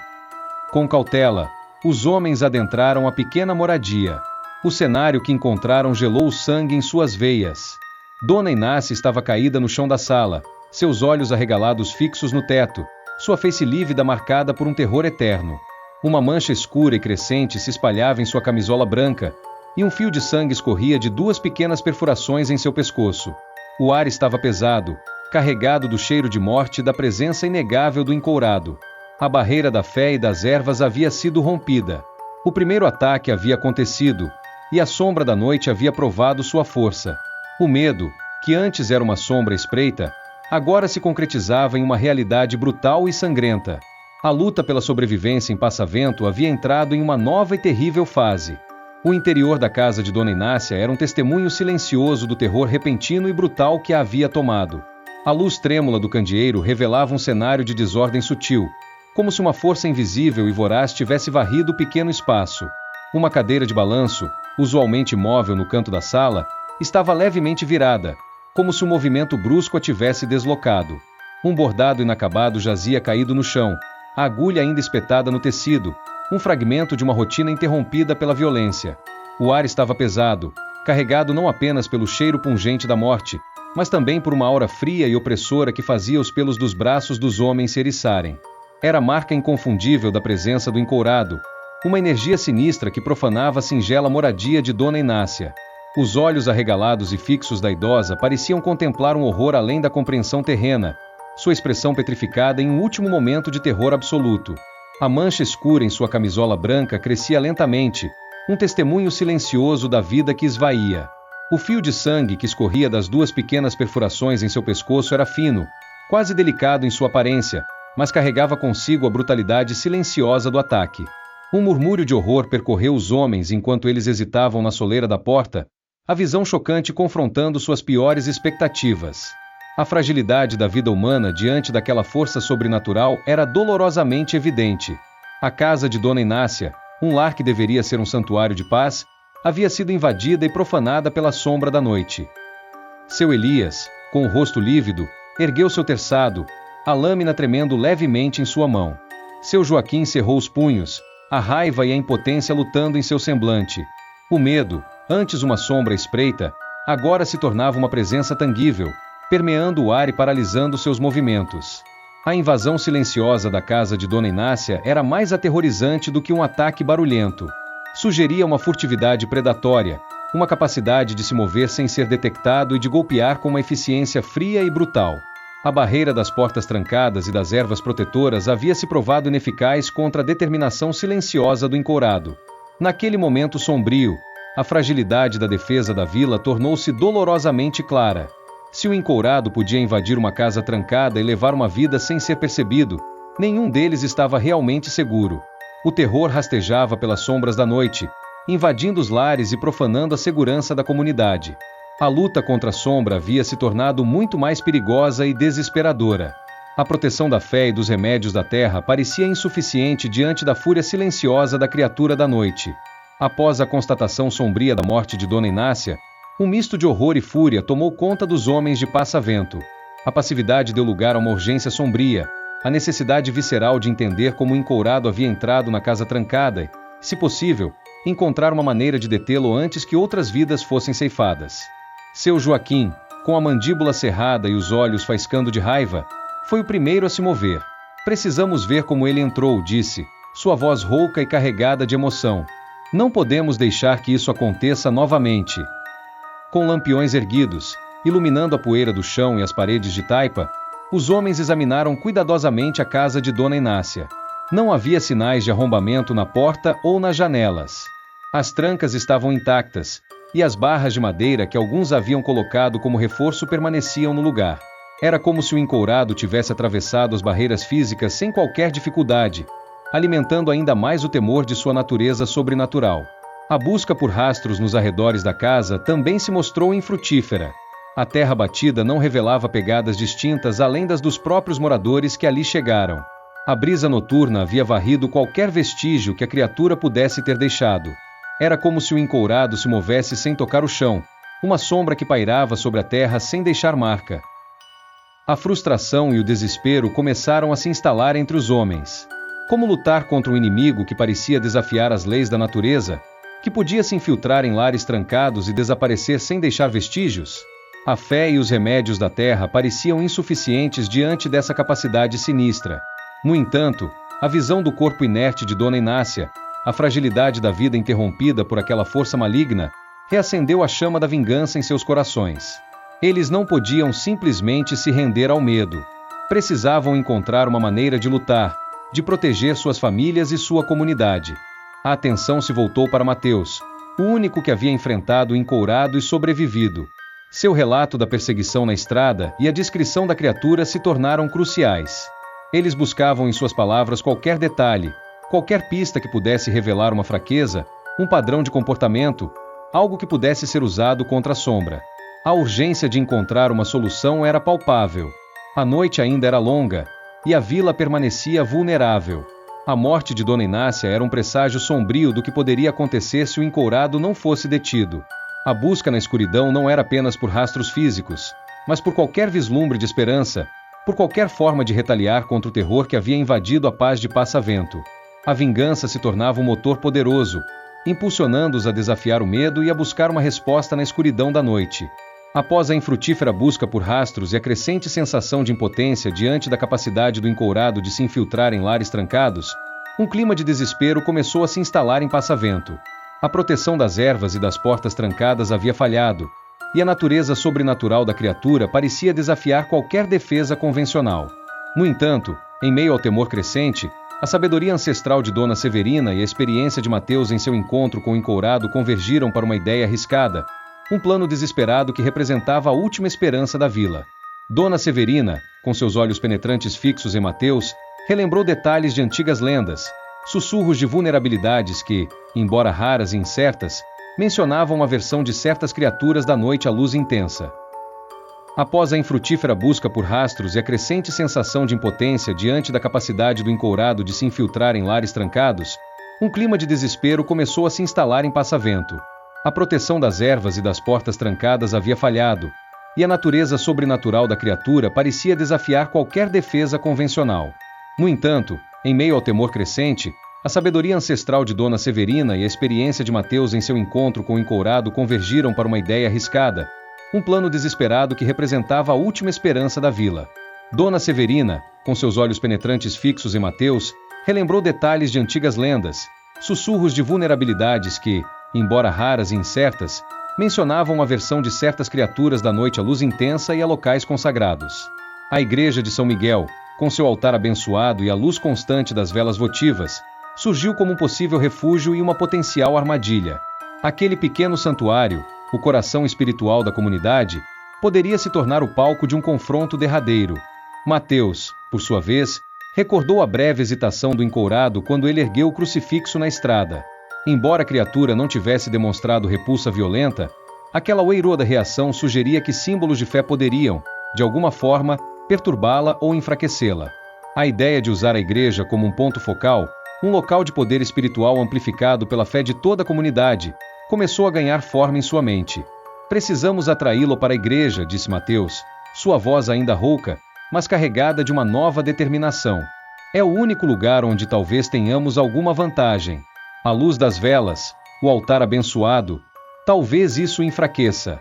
Com cautela, os homens adentraram a pequena moradia. O cenário que encontraram gelou o sangue em suas veias. Dona Inácia estava caída no chão da sala, seus olhos arregalados fixos no teto, sua face lívida marcada por um terror eterno. Uma mancha escura e crescente se espalhava em sua camisola branca, e um fio de sangue escorria de duas pequenas perfurações em seu pescoço. O ar estava pesado, carregado do cheiro de morte e da presença inegável do encourado. A barreira da fé e das ervas havia sido rompida. O primeiro ataque havia acontecido, e a sombra da noite havia provado sua força. O medo, que antes era uma sombra espreita, agora se concretizava em uma realidade brutal e sangrenta. A luta pela sobrevivência em Passavento havia entrado em uma nova e terrível fase. O interior da casa de Dona Inácia era um testemunho silencioso do terror repentino e brutal que a havia tomado. A luz trêmula do candeeiro revelava um cenário de desordem sutil, como se uma força invisível e voraz tivesse varrido o pequeno espaço. Uma cadeira de balanço, usualmente móvel no canto da sala, estava levemente virada, como se um movimento brusco a tivesse deslocado. Um bordado inacabado jazia caído no chão, a agulha ainda espetada no tecido, um fragmento de uma rotina interrompida pela violência. O ar estava pesado, carregado não apenas pelo cheiro pungente da morte, mas também por uma aura fria e opressora que fazia os pelos dos braços dos homens se eriçarem. Era a marca inconfundível da presença do encourado, uma energia sinistra que profanava a singela moradia de Dona Inácia. Os olhos arregalados e fixos da idosa pareciam contemplar um horror além da compreensão terrena, sua expressão petrificada em um último momento de terror absoluto. A mancha escura em sua camisola branca crescia lentamente, um testemunho silencioso da vida que esvaía. O fio de sangue que escorria das duas pequenas perfurações em seu pescoço era fino, quase delicado em sua aparência, mas carregava consigo a brutalidade silenciosa do ataque. Um murmúrio de horror percorreu os homens enquanto eles hesitavam na soleira da porta, a visão chocante confrontando suas piores expectativas. A fragilidade da vida humana diante daquela força sobrenatural era dolorosamente evidente. A casa de Dona Inácia, um lar que deveria ser um santuário de paz, havia sido invadida e profanada pela sombra da noite. Seu Elias, com o rosto lívido, ergueu seu terçado, a lâmina tremendo levemente em sua mão. Seu Joaquim cerrou os punhos, a raiva e a impotência lutando em seu semblante. O medo, antes uma sombra espreita, agora se tornava uma presença tangível, permeando o ar e paralisando seus movimentos. A invasão silenciosa da casa de Dona Inácia era mais aterrorizante do que um ataque barulhento. Sugeria uma furtividade predatória, uma capacidade de se mover sem ser detectado e de golpear com uma eficiência fria e brutal. A barreira das portas trancadas e das ervas protetoras havia se provado ineficaz contra a determinação silenciosa do encourado. Naquele momento sombrio, a fragilidade da defesa da vila tornou-se dolorosamente clara. Se o encourado podia invadir uma casa trancada e levar uma vida sem ser percebido, nenhum deles estava realmente seguro. O terror rastejava pelas sombras da noite, invadindo os lares e profanando a segurança da comunidade. A luta contra a sombra havia se tornado muito mais perigosa e desesperadora. A proteção da fé e dos remédios da terra parecia insuficiente diante da fúria silenciosa da criatura da noite. Após a constatação sombria da morte de Dona Inácia, um misto de horror e fúria tomou conta dos homens de Passavento. A passividade deu lugar a uma urgência sombria, a necessidade visceral de entender como o encourado havia entrado na casa trancada e, se possível, encontrar uma maneira de detê-lo antes que outras vidas fossem ceifadas. Seu Joaquim, com a mandíbula cerrada e os olhos faiscando de raiva, foi o primeiro a se mover. Precisamos ver como ele entrou, disse, sua voz rouca e carregada de emoção. Não podemos deixar que isso aconteça novamente. Com lampiões erguidos, iluminando a poeira do chão e as paredes de taipa, os homens examinaram cuidadosamente a casa de Dona Inácia. Não havia sinais de arrombamento na porta ou nas janelas. As trancas estavam intactas, e as barras de madeira que alguns haviam colocado como reforço permaneciam no lugar. Era como se o encourado tivesse atravessado as barreiras físicas sem qualquer dificuldade, alimentando ainda mais o temor de sua natureza sobrenatural. A busca por rastros nos arredores da casa também se mostrou infrutífera. A terra batida não revelava pegadas distintas além das dos próprios moradores que ali chegaram. A brisa noturna havia varrido qualquer vestígio que a criatura pudesse ter deixado. Era como se o encourado se movesse sem tocar o chão, uma sombra que pairava sobre a terra sem deixar marca. A frustração e o desespero começaram a se instalar entre os homens. Como lutar contra um inimigo que parecia desafiar as leis da natureza, que podia se infiltrar em lares trancados e desaparecer sem deixar vestígios? A fé e os remédios da terra pareciam insuficientes diante dessa capacidade sinistra. No entanto, a visão do corpo inerte de Dona Inácia, a fragilidade da vida interrompida por aquela força maligna, reacendeu a chama da vingança em seus corações. Eles não podiam simplesmente se render ao medo. Precisavam encontrar uma maneira de lutar, de proteger suas famílias e sua comunidade. A atenção se voltou para Mateus, o único que havia enfrentado o encourado e sobrevivido. Seu relato da perseguição na estrada e a descrição da criatura se tornaram cruciais. Eles buscavam em suas palavras qualquer detalhe, qualquer pista que pudesse revelar uma fraqueza, um padrão de comportamento, algo que pudesse ser usado contra a sombra. A urgência de encontrar uma solução era palpável. A noite ainda era longa, e a vila permanecia vulnerável. A morte de Dona Inácia era um presságio sombrio do que poderia acontecer se o encourado não fosse detido. A busca na escuridão não era apenas por rastros físicos, mas por qualquer vislumbre de esperança, por qualquer forma de retaliar contra o terror que havia invadido a paz de Passa Vento. A vingança se tornava um motor poderoso, impulsionando-os a desafiar o medo e a buscar uma resposta na escuridão da noite. Após a infrutífera busca por rastros e a crescente sensação de impotência diante da capacidade do encourado de se infiltrar em lares trancados, um clima de desespero começou a se instalar em Passa Vento. A proteção das ervas e das portas trancadas havia falhado, e a natureza sobrenatural da criatura parecia desafiar qualquer defesa convencional. No entanto, em meio ao temor crescente, a sabedoria ancestral de Dona Severina e a experiência de Mateus em seu encontro com o encourado convergiram para uma ideia arriscada, um plano desesperado que representava a última esperança da vila. Dona Severina, com seus olhos penetrantes fixos em Mateus, relembrou detalhes de antigas lendas, sussurros de vulnerabilidades que, embora raras e incertas, mencionavam a versão de certas criaturas da noite à luz intensa. Após a infrutífera busca por rastros e a crescente sensação de impotência diante da capacidade do encourado de se infiltrar em lares trancados, um clima de desespero começou a se instalar em Passa Vento. A proteção das ervas e das portas trancadas havia falhado, e a natureza sobrenatural da criatura parecia desafiar qualquer defesa convencional. No entanto, em meio ao temor crescente, a sabedoria ancestral de Dona Severina e a experiência de Mateus em seu encontro com o encourado convergiram para uma ideia arriscada, um plano desesperado que representava a última esperança da vila. Dona Severina, com seus olhos penetrantes fixos em Mateus, relembrou detalhes de antigas lendas, sussurros de vulnerabilidades que, embora raras e incertas, mencionavam a versão de certas criaturas da noite à luz intensa e a locais consagrados. A igreja de São Miguel, com seu altar abençoado e a luz constante das velas votivas, surgiu como um possível refúgio e uma potencial armadilha. Aquele pequeno santuário, o coração espiritual da comunidade, poderia se tornar o palco de um confronto derradeiro. Mateus, por sua vez, recordou a breve hesitação do encourado quando ele ergueu o crucifixo na estrada. Embora a criatura não tivesse demonstrado repulsa violenta, aquela oeiroda reação sugeria que símbolos de fé poderiam, de alguma forma, perturbá-la ou enfraquecê-la. A ideia de usar a igreja como um ponto focal, um local de poder espiritual amplificado pela fé de toda a comunidade, começou a ganhar forma em sua mente. Precisamos atraí-lo para a igreja, disse Mateus, sua voz ainda rouca, mas carregada de uma nova determinação. É o único lugar onde talvez tenhamos alguma vantagem. A luz das velas, o altar abençoado, talvez isso enfraqueça.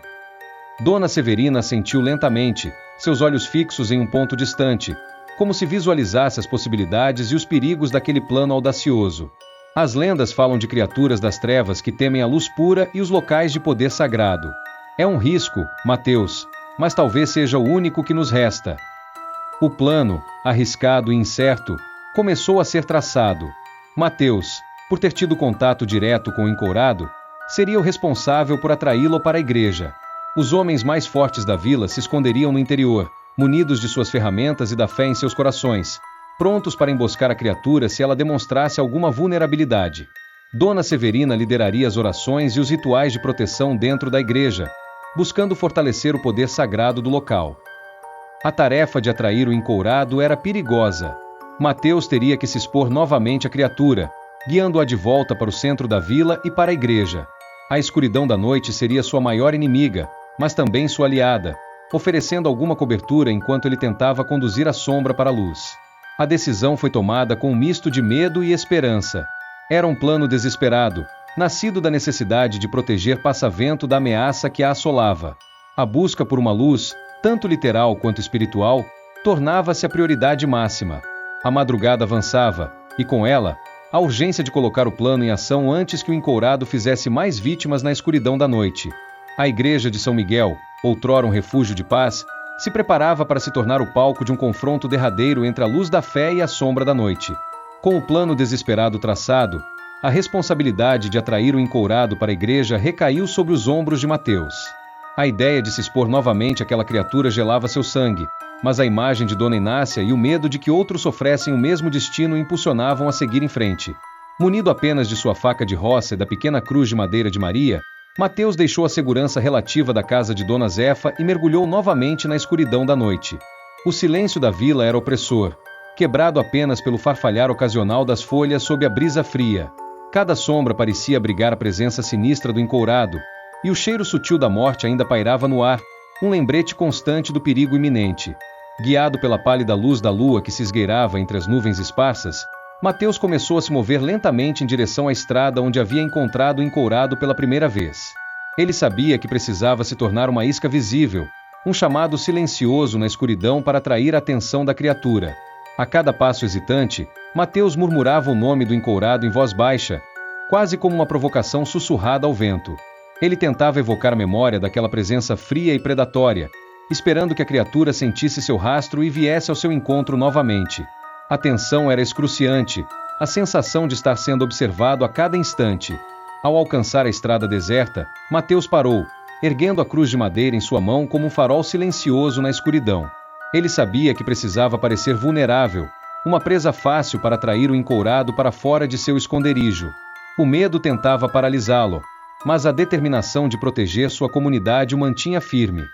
Dona Severina sentiu lentamente, seus olhos fixos em um ponto distante, como se visualizasse as possibilidades e os perigos daquele plano audacioso. As lendas falam de criaturas das trevas que temem a luz pura e os locais de poder sagrado. É um risco, Mateus, mas talvez seja o único que nos resta. O plano, arriscado e incerto, começou a ser traçado. Mateus, por ter tido contato direto com o encourado, seria o responsável por atraí-lo para a igreja. Os homens mais fortes da vila se esconderiam no interior, munidos de suas ferramentas e da fé em seus corações, prontos para emboscar a criatura se ela demonstrasse alguma vulnerabilidade. Dona Severina lideraria as orações e os rituais de proteção dentro da igreja, buscando fortalecer o poder sagrado do local. A tarefa de atrair o encourado era perigosa. Mateus teria que se expor novamente à criatura, guiando-a de volta para o centro da vila e para a igreja. A escuridão da noite seria sua maior inimiga, mas também sua aliada, oferecendo alguma cobertura enquanto ele tentava conduzir a sombra para a luz. A decisão foi tomada com um misto de medo e esperança. Era um plano desesperado, nascido da necessidade de proteger Passavento da ameaça que a assolava. A busca por uma luz, tanto literal quanto espiritual, tornava-se a prioridade máxima. A madrugada avançava, e com ela, a urgência de colocar o plano em ação antes que o encourado fizesse mais vítimas na escuridão da noite. A igreja de São Miguel, outrora um refúgio de paz, se preparava para se tornar o palco de um confronto derradeiro entre a luz da fé e a sombra da noite. Com o plano desesperado traçado, a responsabilidade de atrair o encourado para a igreja recaiu sobre os ombros de Mateus. A ideia de se expor novamente àquela criatura gelava seu sangue, mas a imagem de Dona Inácia e o medo de que outros sofressem o mesmo destino o impulsionavam a seguir em frente. Munido apenas de sua faca de roça e da pequena cruz de madeira de Maria, Mateus deixou a segurança relativa da casa de Dona Zefa e mergulhou novamente na escuridão da noite. O silêncio da vila era opressor, quebrado apenas pelo farfalhar ocasional das folhas sob a brisa fria. Cada sombra parecia abrigar a presença sinistra do encourado, e o cheiro sutil da morte ainda pairava no ar, um lembrete constante do perigo iminente. Guiado pela pálida luz da lua que se esgueirava entre as nuvens esparsas, Mateus começou a se mover lentamente em direção à estrada onde havia encontrado o encourado pela primeira vez. Ele sabia que precisava se tornar uma isca visível, um chamado silencioso na escuridão para atrair a atenção da criatura. A cada passo hesitante, Mateus murmurava o nome do encourado em voz baixa, quase como uma provocação sussurrada ao vento. Ele tentava evocar a memória daquela presença fria e predatória, esperando que a criatura sentisse seu rastro e viesse ao seu encontro novamente. A tensão era excruciante, a sensação de estar sendo observado a cada instante. Ao alcançar a estrada deserta, Mateus parou, erguendo a cruz de madeira em sua mão como um farol silencioso na escuridão. Ele sabia que precisava parecer vulnerável, uma presa fácil para atrair o encourado para fora de seu esconderijo. O medo tentava paralisá-lo, mas a determinação de proteger sua comunidade o mantinha firme.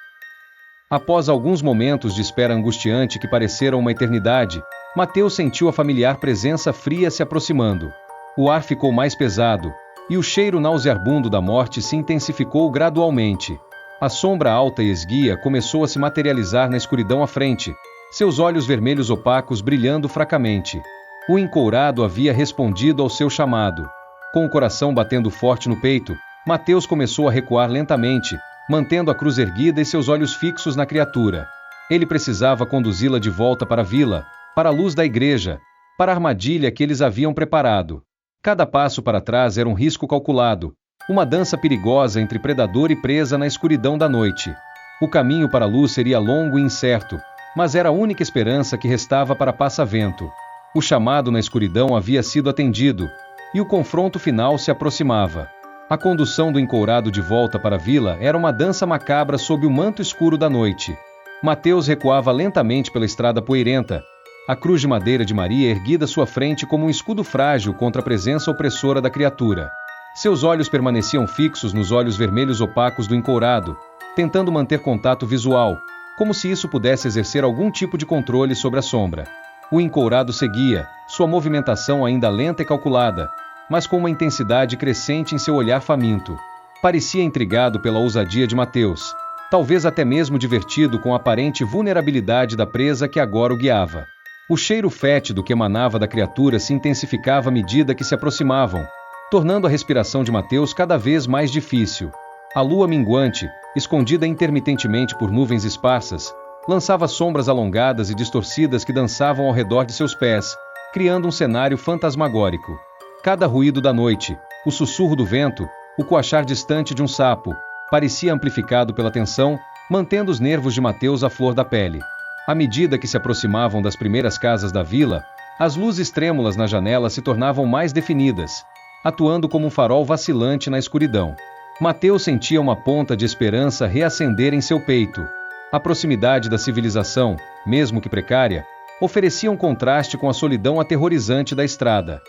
Após alguns momentos de espera angustiante que pareceram uma eternidade, Mateus sentiu a familiar presença fria se aproximando. O ar ficou mais pesado, e o cheiro nauseabundo da morte se intensificou gradualmente. A sombra alta e esguia começou a se materializar na escuridão à frente, seus olhos vermelhos opacos brilhando fracamente. O encourado havia respondido ao seu chamado. Com o coração batendo forte no peito, Mateus começou a recuar lentamente, mantendo a cruz erguida e seus olhos fixos na criatura. Ele precisava conduzi-la de volta para a vila, para a luz da igreja, para a armadilha que eles haviam preparado. Cada passo para trás era um risco calculado, uma dança perigosa entre predador e presa na escuridão da noite. O caminho para a luz seria longo e incerto, mas era a única esperança que restava para Passavento. O chamado na escuridão havia sido atendido, e o confronto final se aproximava. A condução do encourado de volta para a vila era uma dança macabra sob o manto escuro da noite. Mateus recuava lentamente pela estrada poeirenta, a cruz de madeira de Maria erguida à sua frente como um escudo frágil contra a presença opressora da criatura. Seus olhos permaneciam fixos nos olhos vermelhos opacos do encourado, tentando manter contato visual, como se isso pudesse exercer algum tipo de controle sobre a sombra. O encourado seguia, sua movimentação ainda lenta e calculada, mas com uma intensidade crescente em seu olhar faminto. Parecia intrigado pela ousadia de Mateus, talvez até mesmo divertido com a aparente vulnerabilidade da presa que agora o guiava. O cheiro fétido que emanava da criatura se intensificava à medida que se aproximavam, tornando a respiração de Mateus cada vez mais difícil. A lua minguante, escondida intermitentemente por nuvens esparsas, lançava sombras alongadas e distorcidas que dançavam ao redor de seus pés, criando um cenário fantasmagórico. Cada ruído da noite, o sussurro do vento, o coachar distante de um sapo, parecia amplificado pela tensão, mantendo os nervos de Mateus à flor da pele. À medida que se aproximavam das primeiras casas da vila, as luzes trêmulas na janela se tornavam mais definidas, atuando como um farol vacilante na escuridão. Mateus sentia uma ponta de esperança reacender em seu peito. A proximidade da civilização, mesmo que precária, oferecia um contraste com a solidão aterrorizante da estrada.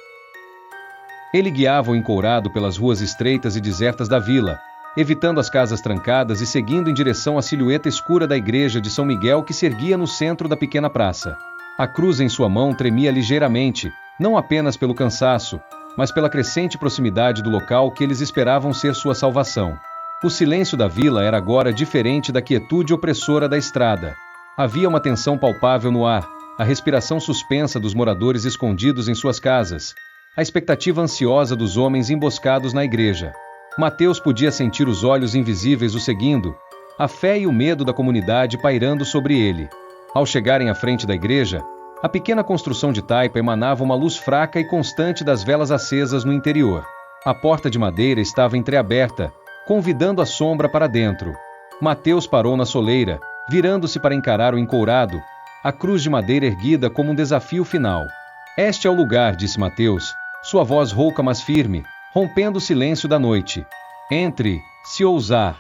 Ele guiava o encourado pelas ruas estreitas e desertas da vila, evitando as casas trancadas e seguindo em direção à silhueta escura da igreja de São Miguel que se erguia no centro da pequena praça. A cruz em sua mão tremia ligeiramente, não apenas pelo cansaço, mas pela crescente proximidade do local que eles esperavam ser sua salvação. O silêncio da vila era agora diferente da quietude opressora da estrada. Havia uma tensão palpável no ar, a respiração suspensa dos moradores escondidos em suas casas, a expectativa ansiosa dos homens emboscados na igreja. Mateus podia sentir os olhos invisíveis o seguindo, a fé e o medo da comunidade pairando sobre ele. Ao chegarem à frente da igreja, a pequena construção de taipa emanava uma luz fraca e constante das velas acesas no interior. A porta de madeira estava entreaberta, convidando a sombra para dentro. Mateus parou na soleira, virando-se para encarar o encourado, a cruz de madeira erguida como um desafio final. Este é o lugar, disse Mateus, sua voz rouca mas firme, rompendo o silêncio da noite. Entre, se ousar.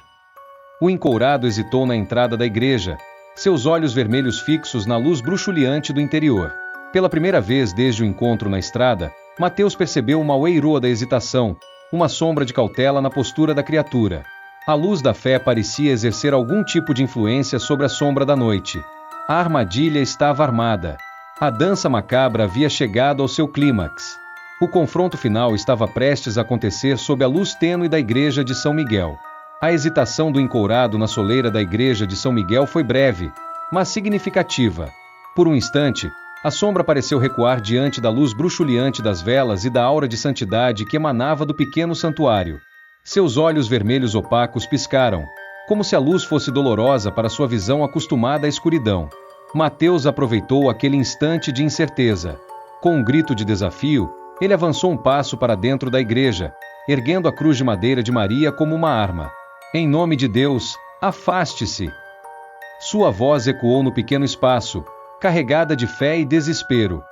O encourado hesitou na entrada da igreja, seus olhos vermelhos fixos na luz bruxuleante do interior. Pela primeira vez desde o encontro na estrada, Mateus percebeu uma oeiroa da hesitação, uma sombra de cautela na postura da criatura. A luz da fé parecia exercer algum tipo de influência sobre a sombra da noite. A armadilha estava armada. A dança macabra havia chegado ao seu clímax. O confronto final estava prestes a acontecer sob a luz tênue da igreja de São Miguel. A hesitação do encourado na soleira da igreja de São Miguel foi breve, mas significativa. Por um instante, a sombra pareceu recuar diante da luz bruxuleante das velas e da aura de santidade que emanava do pequeno santuário. Seus olhos vermelhos opacos piscaram, como se a luz fosse dolorosa para sua visão acostumada à escuridão. Mateus aproveitou aquele instante de incerteza. Com um grito de desafio, ele avançou um passo para dentro da igreja, erguendo a cruz de madeira de Maria como uma arma. Em nome de Deus, afaste-se! Sua voz ecoou no pequeno espaço, carregada de fé e desespero.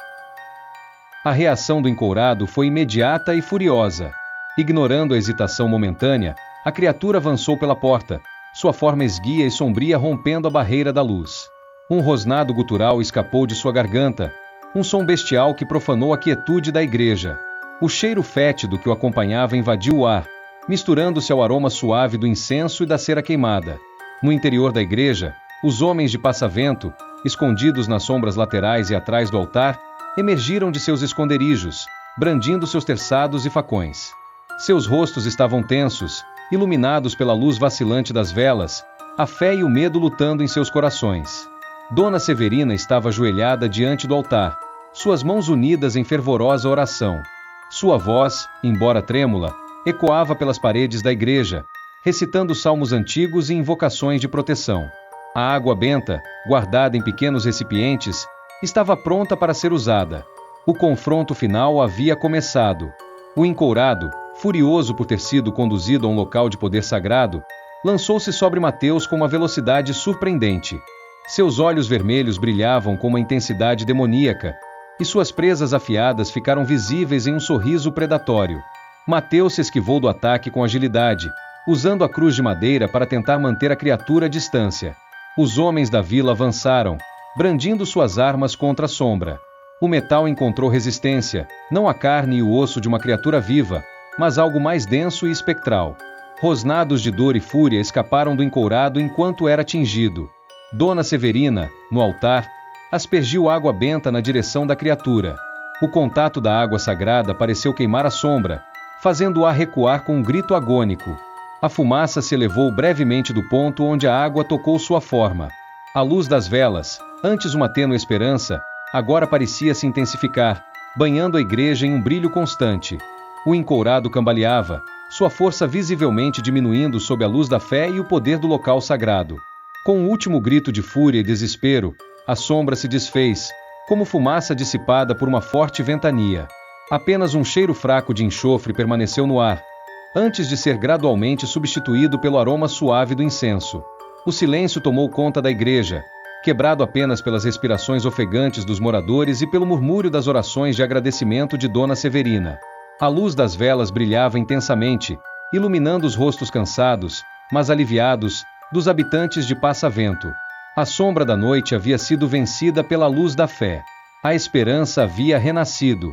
A reação do encourado foi imediata e furiosa. Ignorando a hesitação momentânea, a criatura avançou pela porta, sua forma esguia e sombria rompendo a barreira da luz. Um rosnado gutural escapou de sua garganta, um som bestial que profanou a quietude da igreja. O cheiro fétido que o acompanhava invadiu o ar, misturando-se ao aroma suave do incenso e da cera queimada. No interior da igreja, os homens de passa-vento, escondidos nas sombras laterais e atrás do altar, emergiram de seus esconderijos, brandindo seus terçados e facões. Seus rostos estavam tensos, iluminados pela luz vacilante das velas, a fé e o medo lutando em seus corações. Dona Severina estava ajoelhada diante do altar, suas mãos unidas em fervorosa oração. Sua voz, embora trêmula, ecoava pelas paredes da igreja, recitando salmos antigos e invocações de proteção. A água benta, guardada em pequenos recipientes, estava pronta para ser usada. O confronto final havia começado. O encourado, furioso por ter sido conduzido a um local de poder sagrado, lançou-se sobre Mateus com uma velocidade surpreendente. Seus olhos vermelhos brilhavam com uma intensidade demoníaca, e suas presas afiadas ficaram visíveis em um sorriso predatório. Mateus se esquivou do ataque com agilidade, usando a cruz de madeira para tentar manter a criatura à distância. Os homens da vila avançaram, brandindo suas armas contra a sombra. O metal encontrou resistência, não a carne e o osso de uma criatura viva, mas algo mais denso e espectral. Rosnados de dor e fúria escaparam do encourado enquanto era atingido. Dona Severina, no altar, aspergiu água benta na direção da criatura. O contato da água sagrada pareceu queimar a sombra, fazendo-a recuar com um grito agônico. A fumaça se elevou brevemente do ponto onde a água tocou sua forma. A luz das velas, antes uma tênue esperança, agora parecia se intensificar, banhando a igreja em um brilho constante. O encourado cambaleava, sua força visivelmente diminuindo sob a luz da fé e o poder do local sagrado. Com um último grito de fúria e desespero, a sombra se desfez, como fumaça dissipada por uma forte ventania. Apenas um cheiro fraco de enxofre permaneceu no ar, antes de ser gradualmente substituído pelo aroma suave do incenso. O silêncio tomou conta da igreja, quebrado apenas pelas respirações ofegantes dos moradores e pelo murmúrio das orações de agradecimento de Dona Severina. A luz das velas brilhava intensamente, iluminando os rostos cansados, mas aliviados, dos habitantes de Passa Vento. A sombra da noite havia sido vencida pela luz da fé. A esperança havia renascido.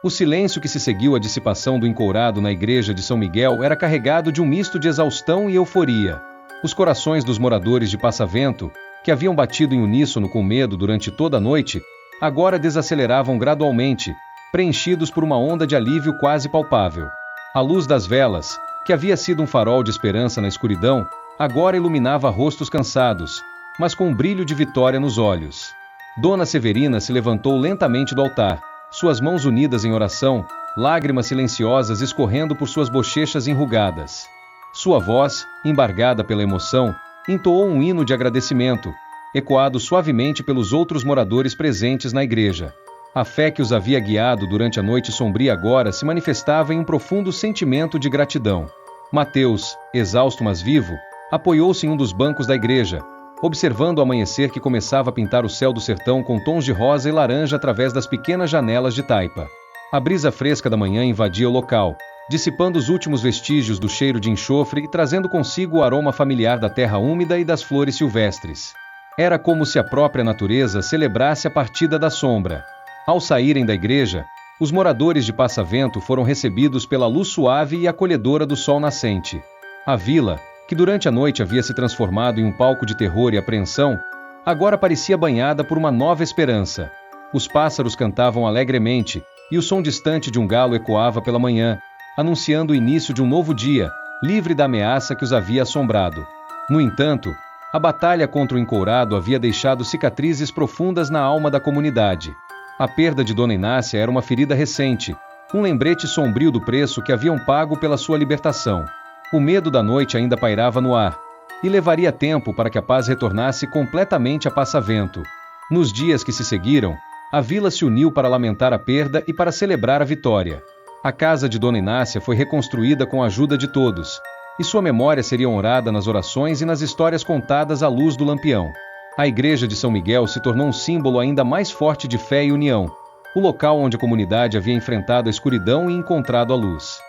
O silêncio que se seguiu à dissipação do encourado na igreja de São Miguel era carregado de um misto de exaustão e euforia. Os corações dos moradores de Passa Vento, que haviam batido em uníssono com medo durante toda a noite, agora desaceleravam gradualmente, preenchidos por uma onda de alívio quase palpável. A luz das velas, que havia sido um farol de esperança na escuridão, agora iluminava rostos cansados, mas com um brilho de vitória nos olhos. Dona Severina se levantou lentamente do altar, suas mãos unidas em oração, lágrimas silenciosas escorrendo por suas bochechas enrugadas. Sua voz, embargada pela emoção, entoou um hino de agradecimento, ecoado suavemente pelos outros moradores presentes na igreja. A fé que os havia guiado durante a noite sombria agora se manifestava em um profundo sentimento de gratidão. Mateus, exausto mas vivo, apoiou-se em um dos bancos da igreja, observando o amanhecer que começava a pintar o céu do sertão com tons de rosa e laranja através das pequenas janelas de taipa. A brisa fresca da manhã invadia o local, dissipando os últimos vestígios do cheiro de enxofre e trazendo consigo o aroma familiar da terra úmida e das flores silvestres. Era como se a própria natureza celebrasse a partida da sombra. Ao saírem da igreja, os moradores de Passa Vento foram recebidos pela luz suave e acolhedora do sol nascente. A vila, que durante a noite havia se transformado em um palco de terror e apreensão, agora parecia banhada por uma nova esperança. Os pássaros cantavam alegremente, e o som distante de um galo ecoava pela manhã, anunciando o início de um novo dia, livre da ameaça que os havia assombrado. No entanto, a batalha contra o encourado havia deixado cicatrizes profundas na alma da comunidade. A perda de Dona Inácia era uma ferida recente, um lembrete sombrio do preço que haviam pago pela sua libertação. O medo da noite ainda pairava no ar, e levaria tempo para que a paz retornasse completamente a Passa Vento. Nos dias que se seguiram, a vila se uniu para lamentar a perda e para celebrar a vitória. A casa de Dona Inácia foi reconstruída com a ajuda de todos, e sua memória seria honrada nas orações e nas histórias contadas à luz do lampião. A igreja de São Miguel se tornou um símbolo ainda mais forte de fé e união, o local onde a comunidade havia enfrentado a escuridão e encontrado a luz.